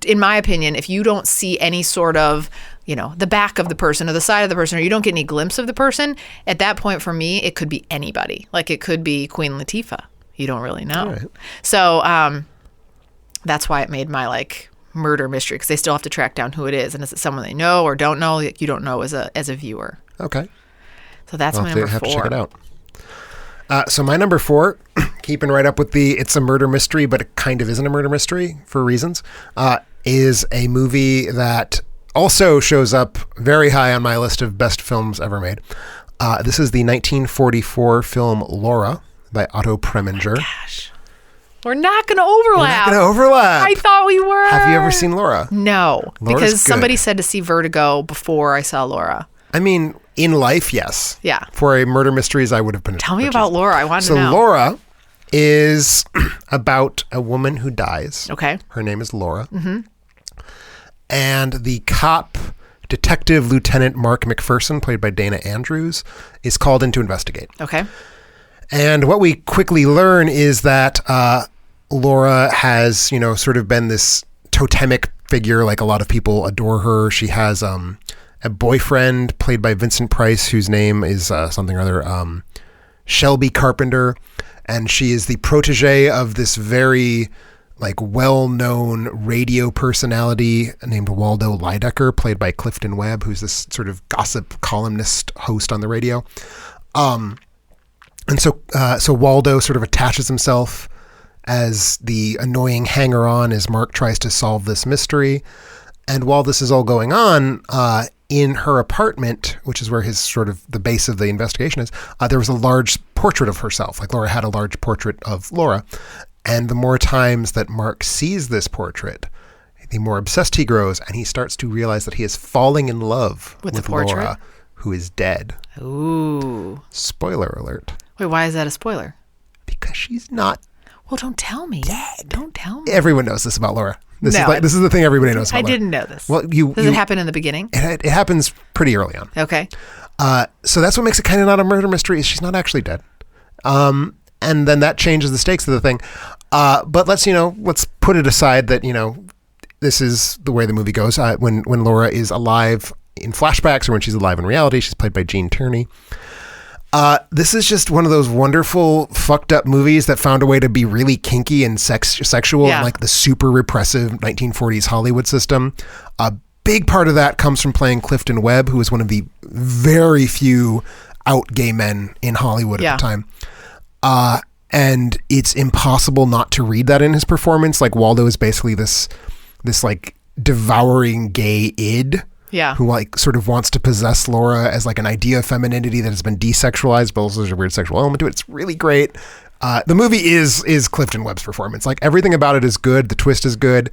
in my opinion, if you don't see any sort of, the back of the person or the side of the person, or you don't get any glimpse of the person, at that point for me, it could be anybody. Like it could be Queen Latifah. You don't really know. Right. So that's why it made my murder mystery, because they still have to track down who it is. And is it someone they know or don't know that you don't know as a viewer? Okay. So that's my number 4. Have to check it out. So my number 4, keeping right up with it's a murder mystery, but it kind of isn't a murder mystery for reasons, is a movie that also shows up very high on my list of best films ever made. This is the 1944 film Laura by Otto Preminger. Oh gosh. We're not going to overlap. I thought we were. Have you ever seen Laura? No, Laura's because good. Somebody said to see Vertigo before I saw Laura. I mean, in life, yes. Yeah. For a murder mysteries, I would have been. Tell me about Laura. I want to know. So Laura is about a woman who dies. Okay. Her name is Laura. Mm-hmm. And the cop, Detective Lieutenant Mark McPherson, played by Dana Andrews, is called in to investigate. Okay. And what we quickly learn is that Laura has, sort of been this totemic figure. Like a lot of people adore her. She has a boyfriend played by Vincent Price, whose name is something or other, Shelby Carpenter. And she is the protege of this very well-known radio personality named Waldo Lydecker, played by Clifton Webb, who's this sort of gossip columnist host on the radio. And so Waldo sort of attaches himself as the annoying hanger-on as Mark tries to solve this mystery. And while this is all going on, in her apartment, which is where his sort of the base of the investigation is, there was a large portrait of herself. Like Laura had a large portrait of Laura. And the more times that Mark sees this portrait, the more obsessed he grows, and he starts to realize that he is falling in love with the portrait? Laura, who is dead. Ooh. Spoiler alert. Wait, why is that a spoiler? Because she's not Well, don't tell me. dead. Don't tell me. Everyone knows this about Laura. This No, is the thing everybody knows about I Laura. didn't know this. Well, Does it happen in the beginning? It happens pretty early on. Okay. So that's what makes it kind of not a murder mystery, is she's not actually dead. And then that changes the stakes of the thing. But let's put it aside that, this is the way the movie goes. When Laura is alive in flashbacks or when she's alive in reality, she's played by Jean Tierney. This is just one of those wonderful, fucked up movies that found a way to be really kinky and sexual in like the super repressive 1940s Hollywood system. A big part of that comes from playing Clifton Webb, who was one of the very few out gay men in Hollywood at the time. And it's impossible not to read that in his performance. Like Waldo is basically this like devouring gay id. Yeah. Who like sort of wants to possess Laura as like an idea of femininity that has been desexualized, but also there's a weird sexual element to it. It's really great. The movie is Clifton Webb's performance. Like everything about it is good. The twist is good.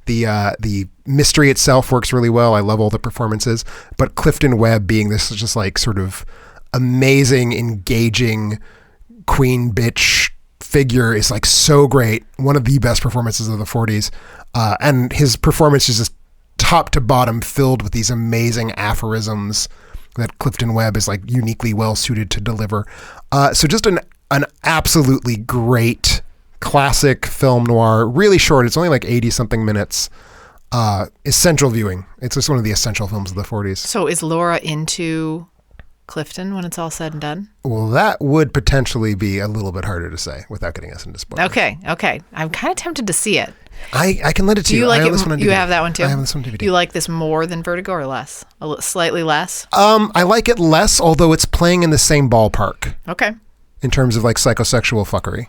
The mystery itself works really well. I love all the performances, but Clifton Webb being this just like sort of amazing, engaging queen bitch figure is like so great. One of the best performances of the 40s. And his performance is just top to bottom filled with these amazing aphorisms that Clifton Webb is like uniquely well suited to deliver. So just an absolutely great classic film noir, really short. It's only like 80 something minutes. Essential viewing. It's just one of the essential films of the 40s. So is Laura into Clifton when it's all said and done? Well, that would potentially be a little bit harder to say without getting us into spoilers. Okay. I'm kind of tempted to see it. I can let it to you. Do you like I have it? this one on You DVD. have that one too? I have this on DVD. Do you like this more than Vertigo or less? Slightly less? I like it less, although it's playing in the same ballpark Okay. in terms of like psychosexual fuckery.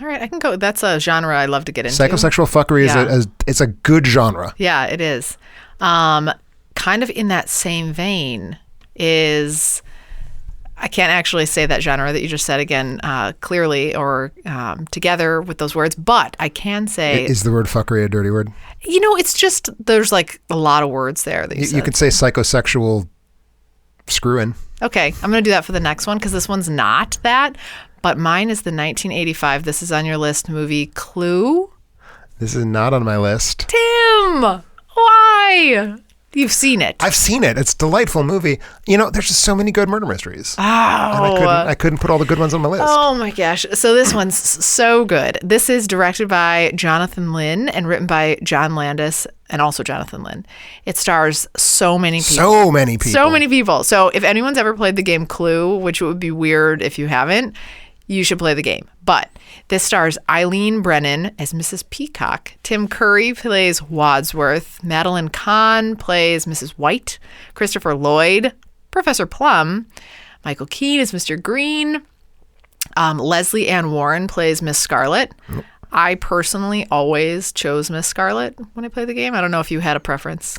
All right, I can go. That's a genre I love to get into. Psychosexual fuckery it's a good genre. Yeah, it is. Kind of in that same vein is, I can't actually say that genre that you just said again clearly or together with those words, but I can say... Is the word fuckery a dirty word? It's just, there's like a lot of words there that you said. You could say psychosexual screw-in. Okay, I'm going to do that for the next one because this one's not that, but mine is the 1985, this is on your list, movie Clue. This is not on my list. Tim! Why? You've seen it. I've seen it. It's a delightful movie. There's just so many good murder mysteries. Oh. And I couldn't put all the good ones on my list. Oh my gosh. So this one's so good. This is directed by Jonathan Lynn and written by John Landis and also Jonathan Lynn. It stars so many people. So many people. So many people. So if anyone's ever played the game Clue, which would be weird if you haven't, you should play the game. But this stars Eileen Brennan as Mrs. Peacock. Tim Curry plays Wadsworth. Madeline Kahn plays Mrs. White. Christopher Lloyd, Professor Plum. Michael Keane is Mr. Green. Leslie Ann Warren plays Miss Scarlet. I personally always chose Miss Scarlet when I played the game. I don't know if you had a preference.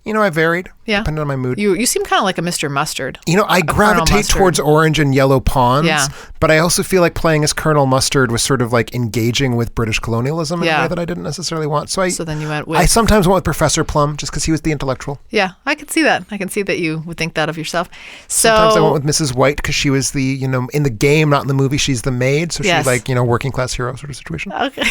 I varied. Yeah. Depending on my mood. You seem kind of like a Mr. Mustard. I gravitate Mustard. towards orange and yellow pawns. Yeah. But I also feel like playing as Colonel Mustard was sort of like engaging with British colonialism in a way that I didn't necessarily want. So then you went with... I sometimes went with Professor Plum just because he was the intellectual. Yeah, I can see that. I can see that you would think that of yourself. So sometimes I went with Mrs. White because she was the, in the game, not in the movie, she's the maid. So yes. she's like, working class hero sort of situation. Okay.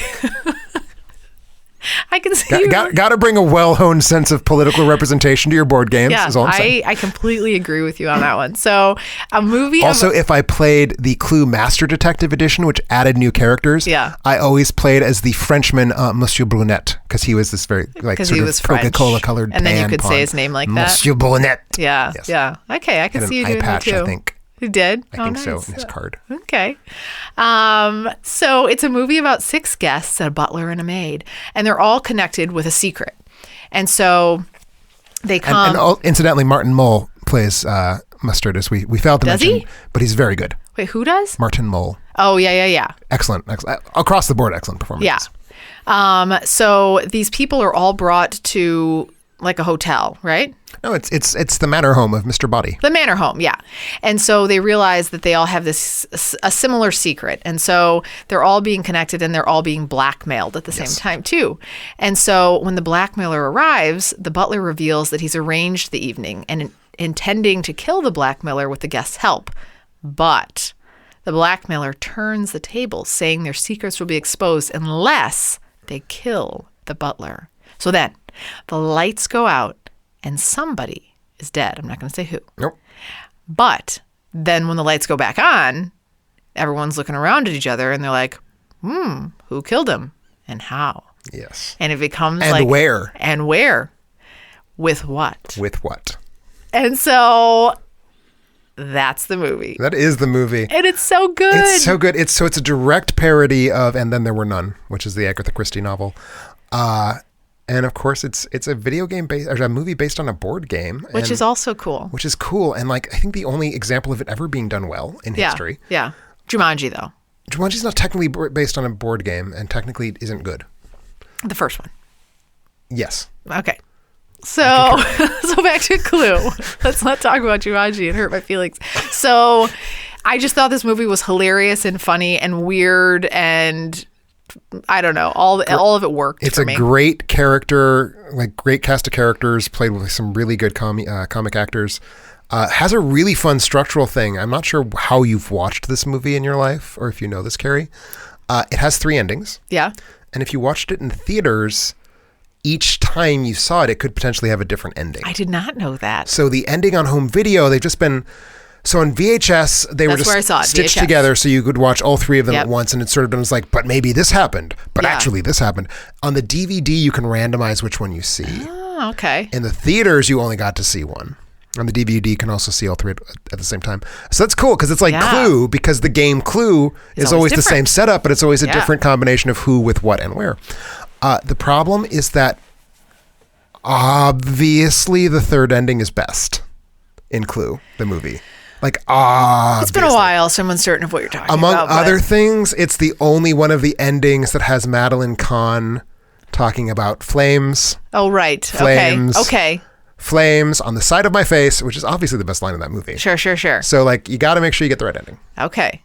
I can see Got to bring a well-honed sense of political representation to your board games. Yeah, is all I'm saying. I completely agree with you on that one. So a movie. Also, if I played the Clue Master Detective Edition, which added new characters, I always played as the Frenchman Monsieur Brunet because he was this very sort of Coca-Cola colored and then you could say his name like that. Monsieur Brunet. Yeah, yes. Yeah. Okay, I can see you doing that too. I think. You did? I think so, in his card. Okay. So it's a movie about 6 guests, a butler and a maid, and they're all connected with a secret. And so they come... And incidentally, Martin Mull plays Mustard, as we failed to mention. He? But he's very good. Wait, who does? Martin Mull. Oh, yeah. Excellent. Across the board, excellent performance. Yeah. So these people are all brought to like a hotel, right? No, it's the manor home of Mr. Body. The manor home, yeah. And so they realize that they all have a similar secret. And so they're all being connected and they're all being blackmailed at the same time too. And so when the blackmailer arrives, the butler reveals that he's arranged the evening and intending to kill the blackmailer with the guest's help. But the blackmailer turns the tables, saying their secrets will be exposed unless they kill the butler. So then the lights go out and somebody is dead. I'm not going to say who. Nope. But then when the lights go back on, everyone's looking around at each other and they're like, who killed him and how? Yes. And it becomes and where? And where? With what? With what? And so that's the movie. That is the movie. And it's so good. It's so good. It's a direct parody of And Then There Were None, which is the Agatha Christie novel. And of course, it's a video game based, or a movie based on a board game, which is also cool. Which is cool, and like I think the only example of it ever being done well in history. Yeah, Jumanji though. Jumanji's not technically based on a board game, and technically isn't good. The first one. Yes. Okay. So back to Clue. Let's not talk about Jumanji and hurt my feelings. So I just thought this movie was hilarious and funny and weird and. I don't know. All of it worked. It's for a me. great character, like great cast of characters played with some really good comic actors. Has a really fun structural thing. I'm not sure how you've watched this movie in your life or if you know this, Carrie. It has 3 endings. Yeah. And if you watched it in theaters, each time you saw it, it could potentially have a different ending. I did not know that. So the ending on home video, they've just been... So on VHS, they were just stitched together so you could watch all 3 of them at once. And it sort of was like, but maybe this happened. But actually this happened. On the DVD, you can randomize which one you see. Oh, okay. In the theaters, you only got to see one. On the DVD, you can also see all 3 at the same time. So that's cool because it's like Clue, because the game Clue is always the same setup, but it's always a different combination of who, with what, and where. The problem is that obviously the 3rd ending is best in Clue, the movie. Like, it's been a while, so I'm uncertain of what you're talking about. Among other things, it's the only one of the endings that has Madeline Kahn talking about flames. Oh, right. Flames. Okay. Flames on the side of my face, which is obviously the best line in that movie. Sure. So, like, you got to make sure you get the right ending. Okay.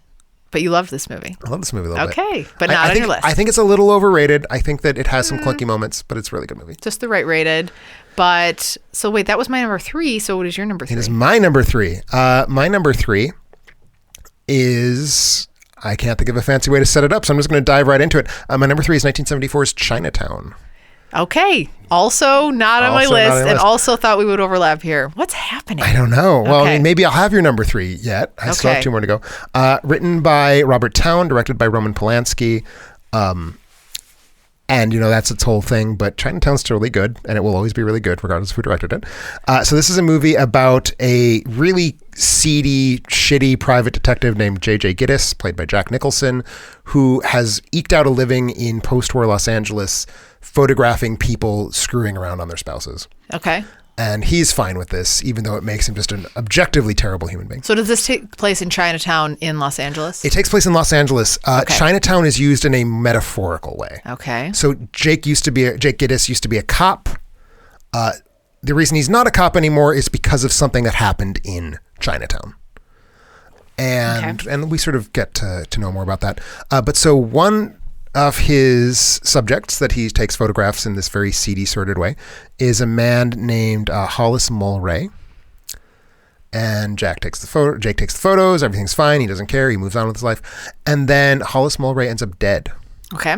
But you loved this movie. I love this movie a little bit. Okay. But not on your list. I think it's a little overrated. I think that it has some clunky moments, but it's a really good movie. Just the right rated. But, so wait, that was my number 3. So what is your number 3? It is my number 3. My number 3 is, I can't think of a fancy way to set it up, so I'm just going to dive right into it. My number 3 is 1974's Chinatown. Okay. Also not on my list, and also thought we would overlap here. What's happening? I don't know. Well, I mean, maybe I'll have your number 3 yet. I still have 2 more to go. Written by Robert Towne, directed by Roman Polanski. And, you know, that's its whole thing. But Chinatown's still really good, and it will always be really good, regardless of who directed it. So this is a movie about a really seedy, shitty private detective named J.J. Gittes, played by Jack Nicholson, who has eked out a living in post-war Los Angeles photographing people screwing around on their spouses. Okay. And he's fine with this, even though it makes him just an objectively terrible human being. So does this take place in Chinatown in Los Angeles? It takes place in Los Angeles. Chinatown is used in a metaphorical way. Okay. So Jake Gittes used to be a cop. The reason he's not a cop anymore is because of something that happened in Chinatown. And we sort of get to know more about that. But so one of his subjects that he takes photographs in this very seedy, sordid way is a man named Hollis Mulray. And Jake takes the photos. Everything's fine. He doesn't care. He moves on with his life. And then Hollis Mulray ends up dead. Okay.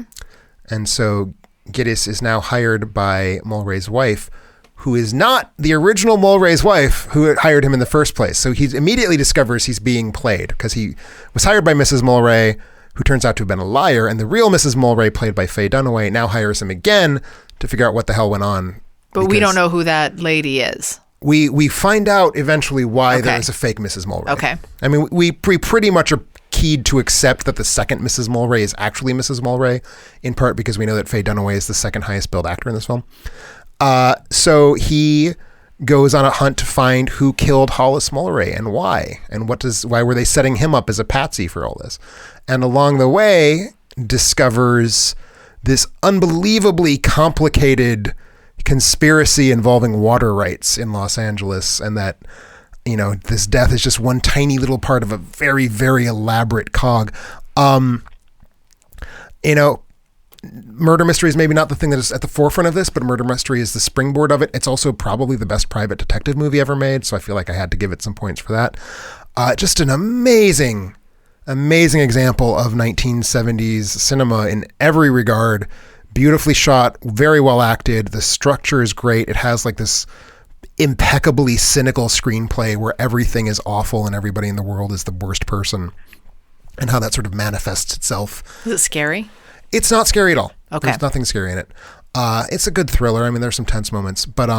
And so Gittes is now hired by Mulray's wife, who is not the original Mulray's wife who had hired him in the first place. So he immediately discovers he's being played because he was hired by Mrs. Mulray, who turns out to have been a liar, and the real Mrs. Mulray, played by Faye Dunaway, now hires him again to figure out what the hell went on. But we don't know who that lady is. We find out eventually why there is a fake Mrs. Mulray. Okay. I mean, we pretty much are keyed to accept that the second Mrs. Mulray is actually Mrs. Mulray, in part because we know that Faye Dunaway is the second highest billed actor in this film. So he goes on a hunt to find who killed Hollis Mulray and why, and why were they setting him up as a patsy for all this. And along the way, discovers this unbelievably complicated conspiracy involving water rights in Los Angeles, and that, you know, this death is just one tiny little part of a very, very elaborate cog. You know, murder mystery is maybe not the thing that is at the forefront of this, but murder mystery is the springboard of it. It's also probably the best private detective movie ever made, so I feel like I had to give it some points for that. Just an amazing example of 1970s cinema in every regard. Beautifully shot, very well acted. The structure is great. It has like this impeccably cynical screenplay where everything is awful and everybody in the world is the worst person, and how that sort of manifests itself. Is it scary? It's not scary at all. Okay. There's nothing scary in it. It's a good thriller. I mean, there's some tense moments, but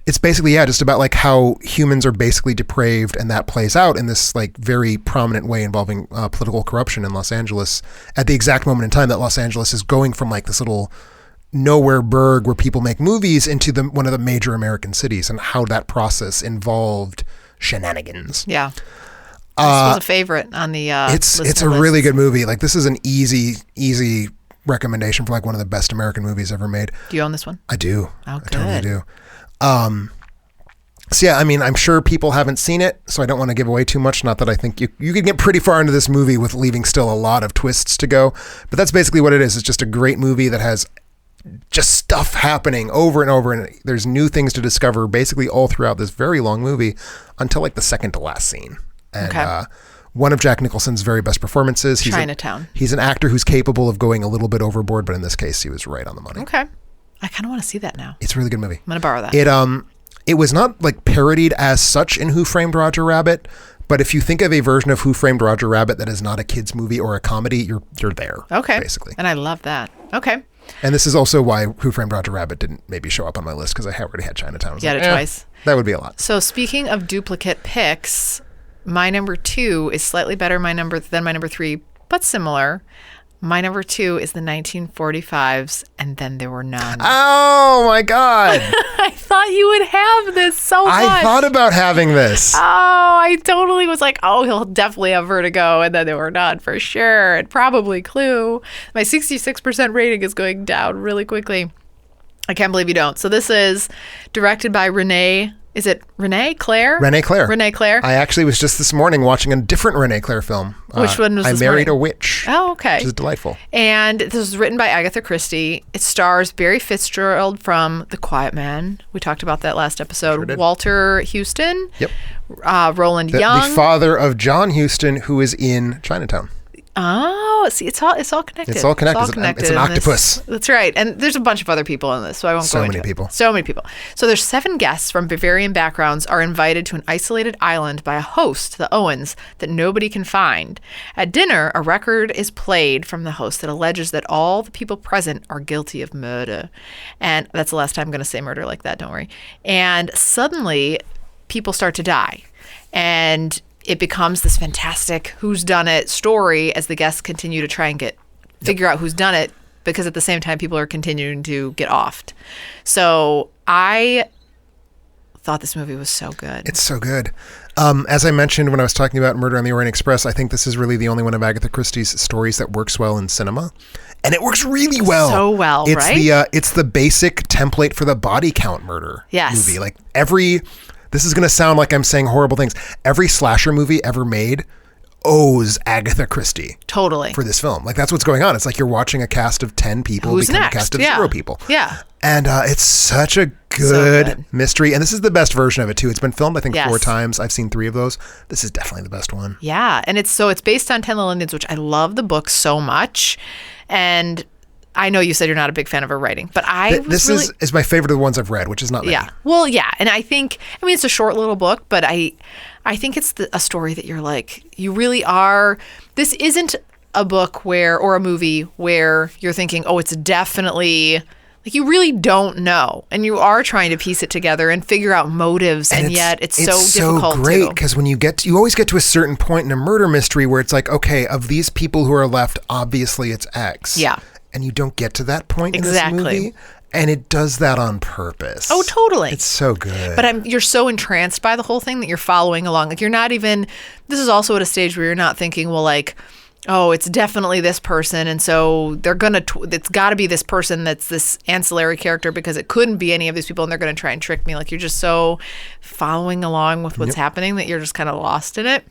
it's basically, just about like how humans are basically depraved, and that plays out in this like very prominent way involving political corruption in Los Angeles at the exact moment in time that Los Angeles is going from like this little nowhere burg where people make movies into one of the major American cities, and how that process involved shenanigans. Yeah. This was a favorite on the it's a really good movie. Like, this is an easy recommendation for like one of the best American movies ever made. Do you own this one? I do. Oh, good. I totally do. So yeah, I mean, I'm sure people haven't seen it, so I don't want to give away too much. Not that I think you could get pretty far into this movie with leaving still a lot of twists to go, but that's basically what it is. It's just a great movie that has just stuff happening over and over, and there's new things to discover basically all throughout this very long movie until like the second to last scene. And one of Jack Nicholson's very best performances. Chinatown. He's an actor who's capable of going a little bit overboard, but in this case, he was right on the money. Okay. I kind of want to see that now. It's a really good movie. I'm going to borrow that. It was not like parodied as such in Who Framed Roger Rabbit, but if you think of a version of Who Framed Roger Rabbit that is not a kid's movie or a comedy, you're there. Okay. Basically. And I love that. Okay. And this is also why Who Framed Roger Rabbit didn't maybe show up on my list, because I already had Chinatown. You had it twice. That would be a lot. So speaking of duplicate picks, my number 2 is slightly better than my number 3, but similar. My number 2 is the 1945's And Then There Were None. Oh my God. I thought you would have this so much. I thought about having this. Oh, I totally was like, oh, he'll definitely have Vertigo, And Then There Were None for sure. And probably Clue. My 66% rating is going down really quickly. I can't believe you don't. So this is directed by Renee. Is it Renee Claire? Renee Claire. Renee Claire. I actually was just this morning watching a different Renee Claire film. Which one was this I Married morning? a Witch. Oh, okay. Which is delightful. And this was written by Agatha Christie. It stars Barry Fitzgerald from The Quiet Man. We talked about that last episode. Sure did. Walter Houston. Yep. Roland Young. The father of John Huston, who is in Chinatown. Oh, see, it's all connected. It's all connected. It's an octopus. That's right. And there's a bunch of other people in this, so I won't go into it. So many people. So there's 7 guests from Bavarian backgrounds are invited to an isolated island by a host, the Owens, that nobody can find. At dinner, a record is played from the host that alleges that all the people present are guilty of murder. And that's the last time I'm going to say murder like that, don't worry. And suddenly, people start to die. And it becomes this fantastic who's-done-it story as the guests continue to try and figure out who's done it, because at the same time, people are continuing to get offed. So I thought this movie was so good. It's so good. As I mentioned when I was talking about Murder on the Orient Express, I think this is really the only one of Agatha Christie's stories that works well in cinema. And it works really well. So well, it's right? It's the basic template for the body count murder movie. Like this is going to sound like I'm saying horrible things. Every slasher movie ever made owes Agatha Christie. Totally. For this film. Like, that's what's going on. It's like you're watching a cast of 10 people become a cast of 0 people. Yeah. And it's such a good mystery. And this is the best version of it, too. It's been filmed, I think, 4 times. I've seen 3 of those. This is definitely the best one. Yeah. And it's based on 10 Little Indians, which I love the book so much. And I know you said you're not a big fan of her writing, but this is my favorite of the ones I've read, which is not many. Yeah. Well, yeah. And I mean, it's a short little book, but I think it's a story that you're like, you really are. This isn't a book or a movie where you're thinking, oh, it's definitely, like, you really don't know. And you are trying to piece it together and figure out motives. And yet it's so difficult. It's so great because when you always get to a certain point in a murder mystery where it's like, okay, of these people who are left, obviously it's X. Yeah. And you don't get to that point in this movie. And it does that on purpose. Oh, totally. It's so good. But you're so entranced by the whole thing that you're following along. Like, you're not even, this is also at a stage where you're not thinking, well, like, oh, it's definitely this person. And so they're going to, it's got to be this person that's this ancillary character because it couldn't be any of these people. And they're going to try and trick me. Like, you're just so following along with what's happening that you're just kind of lost in it.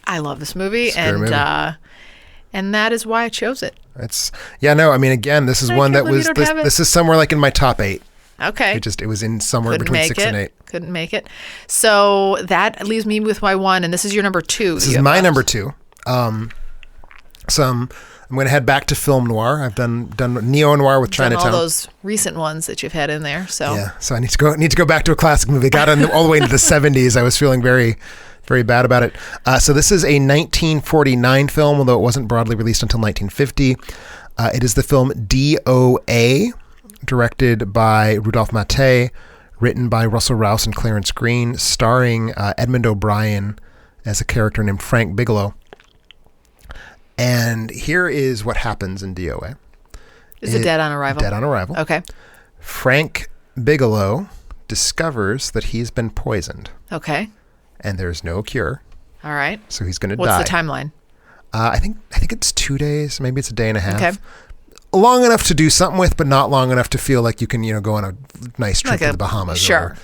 I love this movie. And that is why I chose it. I mean, again, this is one that was, this is somewhere like in my top 8. Okay. It was in somewhere between 6 and 8. Couldn't make it. So that leaves me with my 1, and this is your number 2. This is my number 2. So I'm going to head back to film noir. I've done neo-noir with Chinatown. All those recent ones that you've had in there. So yeah, so I need to go back to a classic movie. Got all the way into the 70s. I was feeling very, very bad about it. So this is a 1949 film, although it wasn't broadly released until 1950. It is the film DOA, directed by Rudolph Maté, written by Russell Rouse and Clarence Green, starring Edmund O'Brien as a character named Frank Bigelow. And here is what happens in DOA. Is it Dead on Arrival? Dead on Arrival. Okay. Frank Bigelow discovers that he's been poisoned. Okay. And there's no cure. All right. So he's going to die. What's the timeline? I think it's 2 days. Maybe it's a day and a half. Okay. Long enough to do something with, but not long enough to feel like you can, go on a nice trip to the Bahamas. Sure.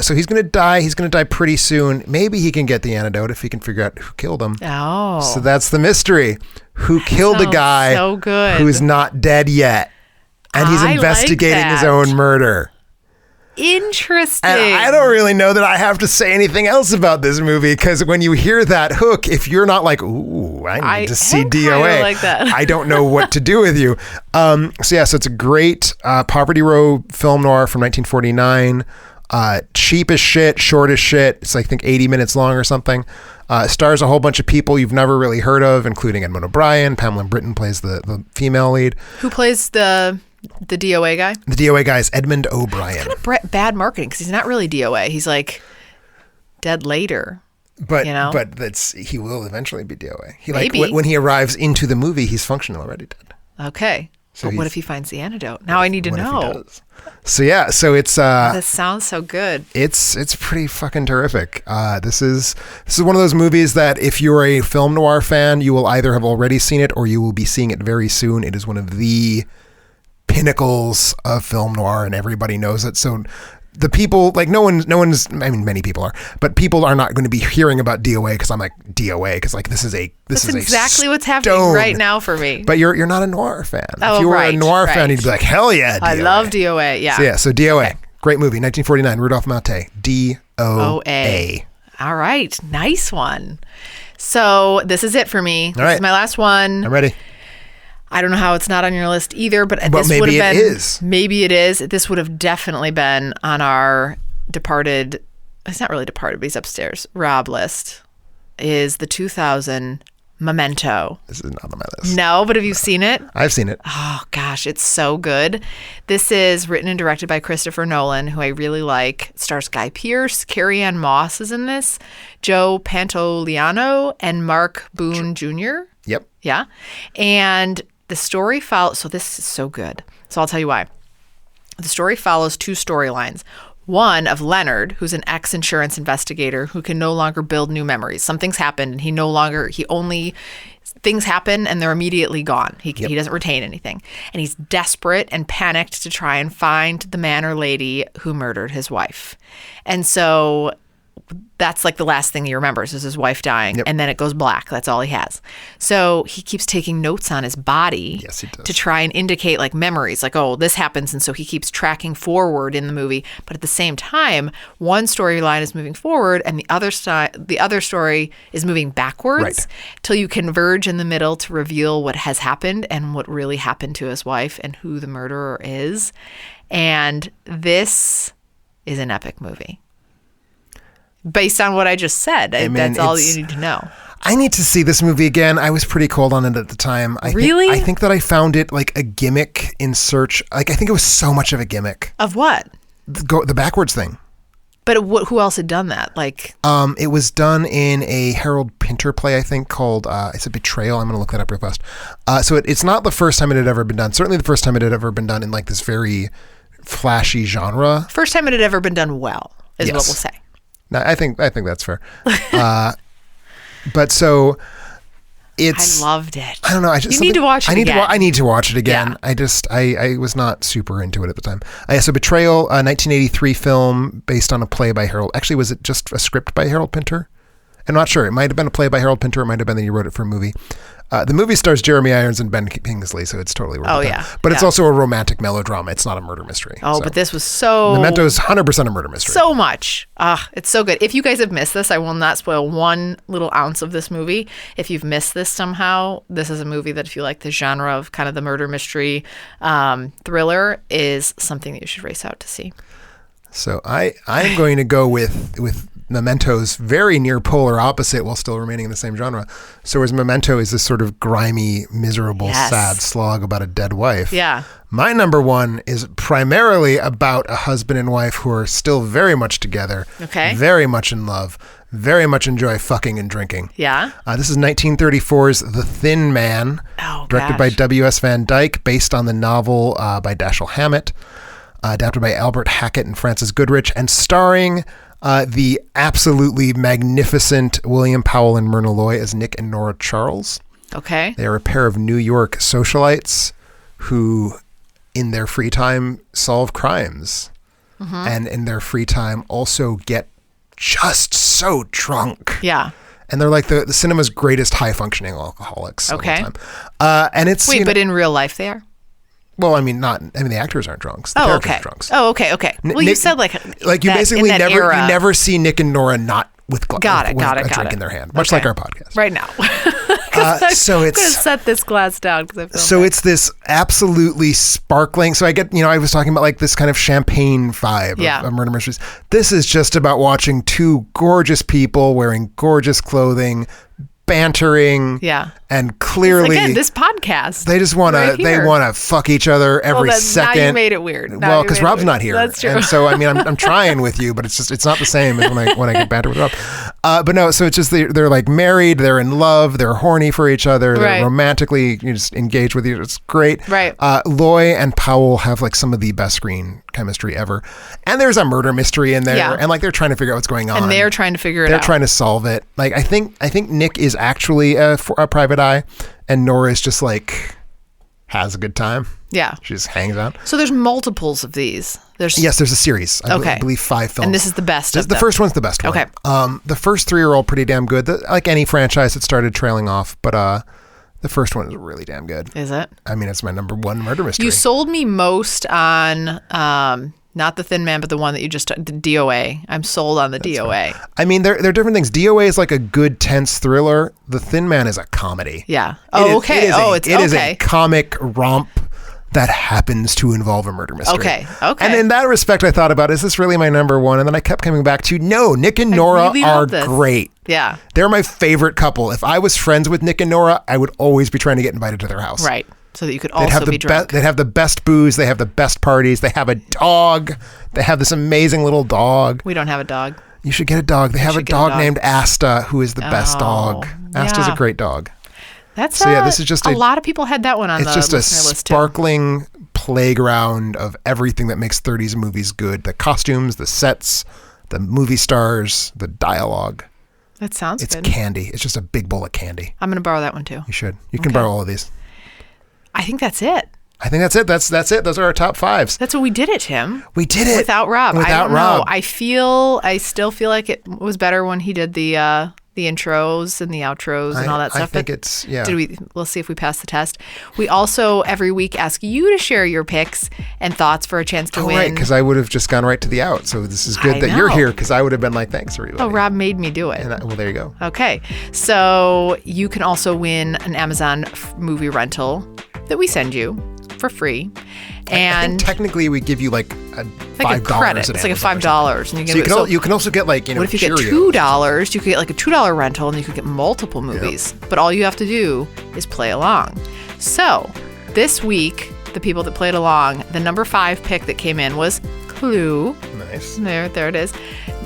So he's going to die. He's going to die pretty soon. Maybe he can get the antidote if he can figure out who killed him. Oh. So that's the mystery. Who killed the guy who's not dead yet? And he's investigating his own murder. Interesting. And I don't really know that I have to say anything else about this movie, because when you hear that hook, if you're not like, ooh, I need to see DOA, like that. I don't know what to do with you. So it's a great Poverty Row film noir from 1949. Cheap as shit, short as shit. It's like, I think 80 minutes long or something. Stars a whole bunch of people you've never really heard of, including Edmund O'Brien. Pamela Britton plays the female lead. Who plays the DOA guy? The DOA guy is Edmund O'Brien. It's kind of bad marketing because he's not really DOA. He's like dead later. But he will eventually be DOA. Maybe. When he arrives into the movie, he's functionally already dead. Okay. So what if he finds the antidote? Now I need to know. So it's this sounds so good. It's pretty fucking terrific. This is one of those movies that if you're a film noir fan, you will either have already seen it or you will be seeing it very soon. It is one of the pinnacles of film noir, and everybody knows it. So the people, like, no one's, I mean, many people are, but people are not going to be hearing about DOA because I'm like, DOA, because like this is exactly what's happening right now for me. But you're not a noir fan. Oh, if you were a noir fan, you'd be like, hell yeah, DOA. I love DOA, yeah. So DOA, okay. Great movie, 1949, Rudolph Maté, DOA. All right, nice one. So this is it for me. This is my last one. I'm ready. I don't know how it's not on your list either, but this would have been. Maybe it is. This would have definitely been on our departed. It's not really departed, but he's upstairs. Rob list is the 2000 Memento. This is not on my list. No, but have you seen it? I've seen it. Oh gosh, it's so good. This is written and directed by Christopher Nolan, who I really like. It stars Guy Pearce, Carrie-Anne Moss is in this, Joe Pantoliano, and Mark Boone Jr. Yep. Yeah, and the story follows. So this is so good. So I'll tell you why. The story follows 2 storylines. One of Leonard, who's an ex-insurance investigator who can no longer build new memories. Something's happened, and things happen and they're immediately gone. He doesn't retain anything. And he's desperate and panicked to try and find the man or lady who murdered his wife. And so that's like the last thing he remembers is his wife dying. Yep. And then it goes black. That's all he has. So he keeps taking notes on his body. Yes, he does. To try and indicate like memories, like, oh, this happens. And so he keeps tracking forward in the movie. But at the same time, one storyline is moving forward and the other story is moving backwards till you converge in the middle to reveal what has happened and what really happened to his wife and who the murderer is. And this is an epic movie. Based on what I just said. That's all you need to know. I need to see this movie again. I was pretty cold on it at the time. I think that I found it like a gimmick in search. Like, I think it was so much of a gimmick. Of what? The backwards thing. But who else had done that? Like, it was done in a Harold Pinter play, I think, called it's a Betrayal. I'm going to look that up real fast. So it's not the first time it had ever been done. Certainly the first time it had ever been done in like this very flashy genre. First time it had ever been done well is what we'll say. No, I think that's fair. But so It's. I loved it. I don't know. You need to watch it again. I need to watch it again. Yeah. I was not super into it at the time. So Betrayal, a 1983 film based on a play by Harold. Actually, was it just a script by Harold Pinter? I'm not sure. It might have been a play by Harold Pinter. It might have been that he wrote it for a movie. The movie stars Jeremy Irons and Ben Kingsley, so it's totally worth it. Yeah. But it's also a romantic melodrama. It's not a murder mystery. Oh, but this was so... Memento is 100% a murder mystery. So much. It's so good. If you guys have missed this, I will not spoil one little ounce of this movie. If you've missed this somehow, this is a movie that if you like the genre of kind of the murder mystery thriller is something that you should race out to see. So I'm going to go with Memento's very near polar opposite while still remaining in the same genre. So whereas Memento is this sort of grimy, miserable, sad slog about a dead wife. Yeah. My number one is primarily about a husband and wife who are still very much together. Okay. Very much in love. Very much enjoy fucking and drinking. Yeah. This is 1934's The Thin Man. Oh, directed by W.S. Van Dyke, based on the novel by Dashiell Hammett. Adapted by Albert Hackett and Francis Goodrich, and starring the absolutely magnificent William Powell and Myrna Loy as Nick and Nora Charles. Okay. They are a pair of New York socialites who, in their free time, solve crimes. Mm-hmm. And in their free time also get just so drunk. Yeah. And they're like the cinema's greatest high-functioning alcoholics of all time. And it's... Wait, but in real life they are? Well, the actors aren't drunks. The characters are drunks. Oh, okay. Well, you said like you basically never see Nick and Nora not with a drink in their hand, much like our podcast right now. So it's I'm gonna set this glass down because I feel so it's this absolutely sparkling. So I get, I was talking about like this kind of champagne vibe of murder mysteries. This is just about watching two gorgeous people wearing gorgeous clothing, bantering, and clearly again this podcast. They just want to fuck each other every second. Now you made it weird. Because Rob's not here. That's true. And so I'm trying with you, but it's not the same as when I get banter with Rob. But no, so it's just they're like married, they're in love, they're horny for each other, they're romantically just engaged with each other. It's great. Right. Loy and Powell have like some of the best screen chemistry ever, and there's a murder mystery in there, and like they're trying to figure out what's going on, and they're trying to figure it out. They're trying to solve it. Like I think Nick is actually a private eye, and Nora is just like has a good time. Yeah, she just hangs out. So there's multiples of these. There's a series. I believe 5 films, and this is the best. The first one's the best one. Okay. The first 3 are all pretty damn good. Like any franchise, it started trailing off, but the first one is really damn good. Is it? I mean, it's my number one murder mystery. You sold me most on not The Thin Man, but the one that you just the DOA. I'm sold on the DOA. Right. I mean, they're different things. DOA is like a good tense thriller. The Thin Man is a comedy. Yeah. It is a comic romp that happens to involve a murder mystery. Okay. And in that respect, I thought about, is this really my number one? And then I kept coming back to, no, Nick and Nora are great. Yeah. They're my favorite couple. If I was friends with Nick and Nora, I would always be trying to get invited to their house. Right. So that you could also be drunk. They'd have the best booze. They have the best parties. They have a dog. They have this amazing little dog. We don't have a dog. You should get a dog. They have a dog named Asta, who is the best dog. Asta's a great dog. That's this is just a lot of people had that one on the listener list. It's just a sparkling playground of everything that makes 30s movies good. The costumes, the sets, the movie stars, the dialogue. That sounds good. It's candy. It's just a big bowl of candy. I'm going to borrow that one too. You should. You can borrow all of these. I think that's it. That's it. Those are our top 5s. That's what we did it, Tim. We did it. Without Rob. I don't know. I still feel like it was better when he did the intros and the outros and all that stuff. I think it's, yeah. We'll see if we pass the test. We also every week ask you to share your picks and thoughts for a chance to win. Right, because I would have just gone right to the out. So this is good that you're here, because I would have been like, thanks, everybody. Oh, Rob made me do it. Well, there you go. Okay. So you can also win an Amazon movie rental that we send you for free. And I think technically we give you like a $5 credit. It's like a $5, and you can also get like, what if you Cheerios. get $2? You could get like a $2 rental, and you could get multiple movies. Yep. But all you have to do is play along. So this week, the people that played along, the number 5 pick that came in was Clue. Nice. There it is.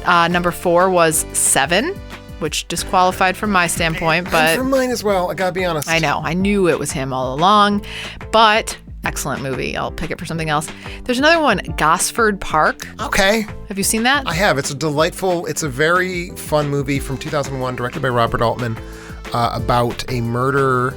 Number 4 was Seven, which disqualified from my standpoint, but and from mine as well. I gotta be honest. I know. I knew it was him all along, but. Excellent movie. I'll pick it for something else. There's another one, Gosford Park. Okay. Have you seen that? I have. It's a very fun movie from 2001, directed by Robert Altman. about a murder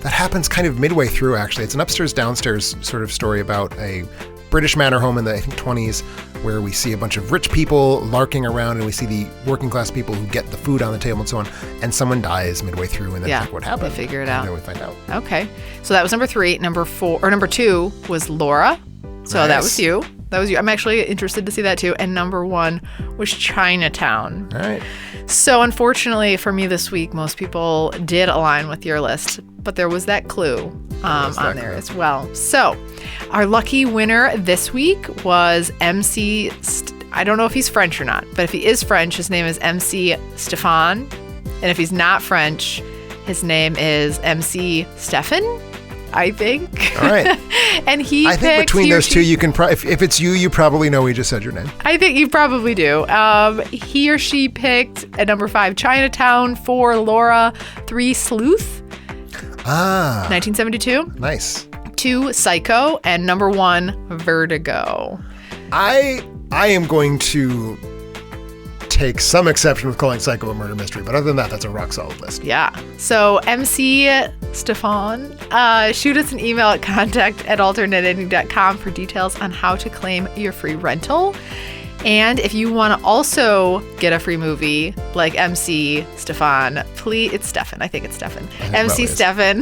that happens kind of midway through, actually. It's an upstairs-downstairs sort of story about a British manor home in the, I think, 20s, where we see a bunch of rich people larking around, and we see the working class people who get the food on the table and so on, and someone dies midway through, and then like, what happened? They figure it out. And then we find out. Okay. So that was number 3. Number 2 was Laura. So Nice. that was you. I'm actually interested to see that too. And number 1 was Chinatown. All right. So unfortunately for me this week, most people did align with your list, but there was that clue on there as well. So our lucky winner this week was MC. I don't know if he's French or not, but if he is French, his name is MC Stefan. And if he's not French, his name is MC Stefan, I think. All right. And I think between those two, you can if it's you probably know we just said your name. I think you probably do. He or she picked at number 5, Chinatown, 4, Laura, 3, Sleuth, 1972. Nice. 2, Psycho, and number 1, Vertigo. I am going to take some exception with calling Psycho a murder mystery, but other than that, that's a rock solid list. Yeah. So MC Stefan, shoot us an email at contact@alternatending.com for details on how to claim your free rental. And if you want to also get a free movie like MC Stefan, it's Stefan. I think it's Stefan. MC Stefan.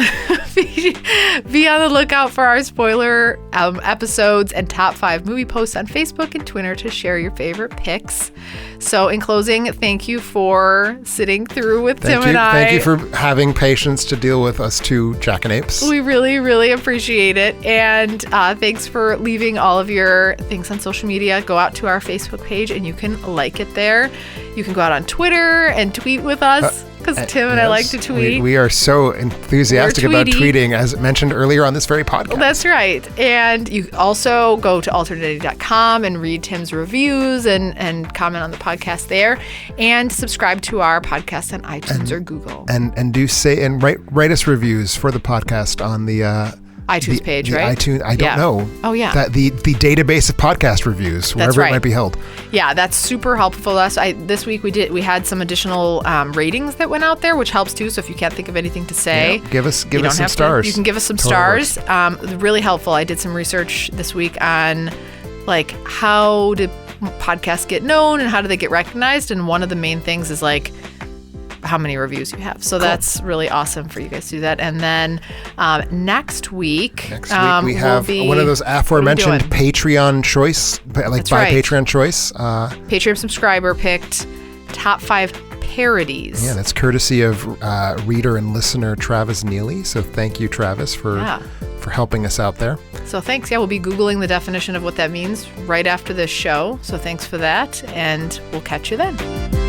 Be on the lookout for our spoiler episodes and top 5 movie posts on Facebook and Twitter to share your favorite picks. So in closing, thank you for sitting through with Tim and I. Thank you for having patience to deal with us two jackanapes. We really, really appreciate it. And thanks for leaving all of your things on social media. Go out to our Facebook page and you can like it there. You can go out on Twitter and tweet with us because Tim and I like to tweet. We are so enthusiastic about tweeting, as mentioned earlier on this very podcast. That's right. And you also go to alternatending.com and read Tim's reviews and comment on the podcast there, and subscribe to our podcast on iTunes or Google. And do say and write us reviews for the podcast on the iTunes page, right? iTunes. I don't know. Oh, yeah. That the database of podcast reviews, wherever it might be held. Yeah, that's super helpful to us. This week we had some additional ratings that went out there, which helps too. So if you can't think of anything to say, give us some stars. You can give us some stars. Really helpful. I did some research this week on like how do podcasts get known and how do they get recognized, and one of the main things is like how many reviews you have. So that's really awesome for you guys to do that. And then next week we have one of those aforementioned Patreon choice, Patreon choice. Patreon subscriber picked top 5 parodies. Yeah, that's courtesy of reader and listener Travis Neely. So thank you, Travis, for helping us out there. So thanks. Yeah, we'll be Googling the definition of what that means right after this show. So thanks for that, and we'll catch you then.